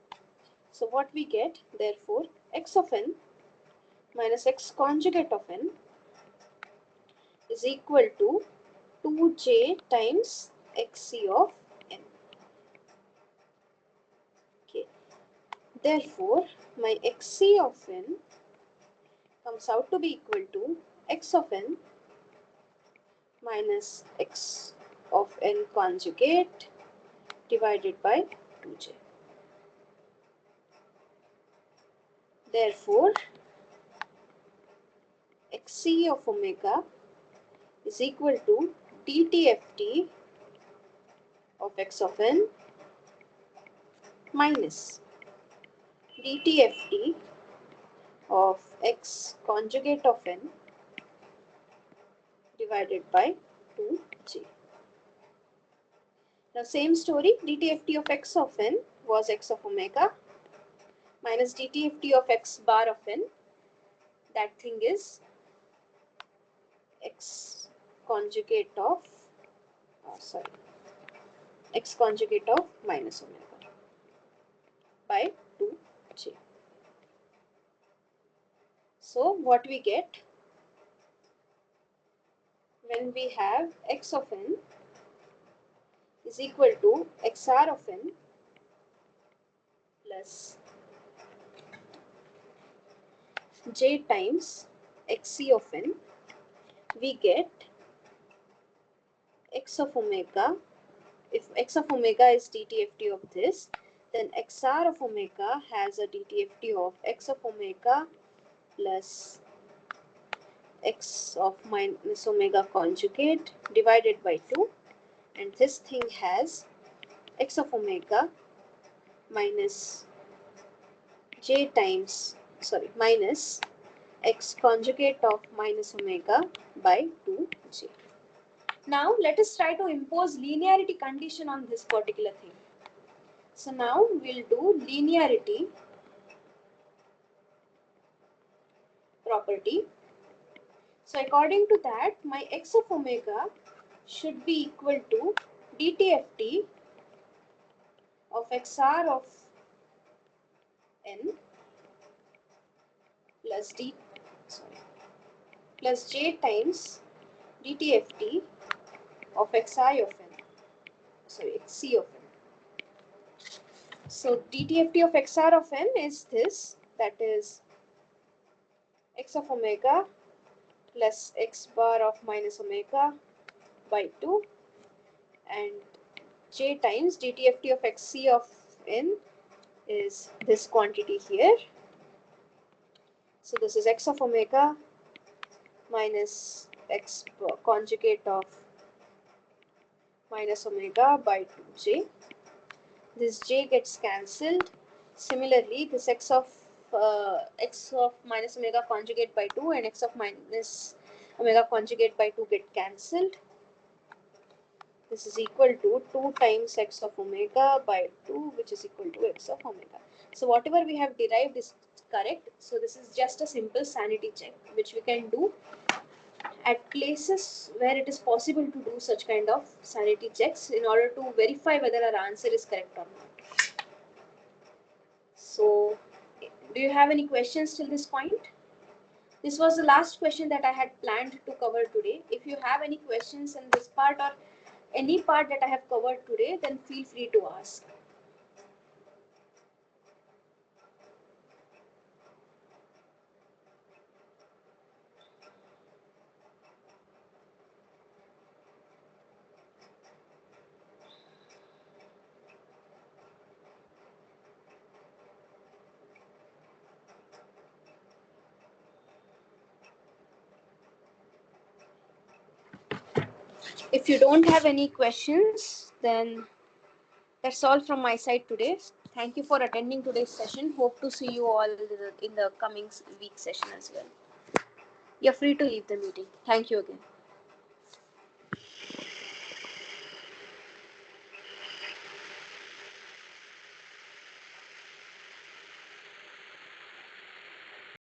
So what we get, therefore, X of n minus X conjugate of n is equal to 2j times Xc of n. Okay. Therefore, my Xc of n comes out to be equal to X of n minus X of n conjugate divided by 2j. Therefore, Xc of omega is equal to DTFT of X of n minus DTFT of X conjugate of n divided by 2j. Now same story, DTFT of X of n was X of omega minus DTFT of X bar of n. That thing is X conjugate of, X conjugate of minus omega by 2j. So what we get when we have X of n is equal to XR of n plus j times Xc of n, we get X of omega. If X of omega is DTFT of this, then XR of omega has a DTFT of X of omega plus X of minus omega conjugate divided by 2, and this thing has X of omega minus j times, minus X conjugate of minus omega by 2j. Now let us try to impose linearity condition on this particular thing. So now we'll do linearity property. So according to that, my X of omega should be equal to DTFT of XR of n plus j times DTFT of Xi of n, Xc of n. So DTFT of XR of n is this, that is X of omega plus X bar of minus omega by 2, and j times DTFT of Xc of n is this quantity here. So this is X of omega minus X conjugate of minus omega by 2j. This j gets cancelled. Similarly, this X of minus omega conjugate by 2 and X of minus omega conjugate by 2 get cancelled. This is equal to 2 times X of omega by 2, which is equal to X of omega. So whatever we have derived is correct. So this is just a simple sanity check which we can do at places where it is possible to do such kind of sanity checks in order to verify whether our answer is correct or not. So, do you have any questions till this point? This was the last question that I had planned to cover today. If you have any questions in this part or any part that I have covered today, then feel free to ask. If you don't have any questions, then that's all from my side today. Thank you for attending today's session. Hope to see you all in the coming week session as well. You're free to leave the meeting. Thank you again.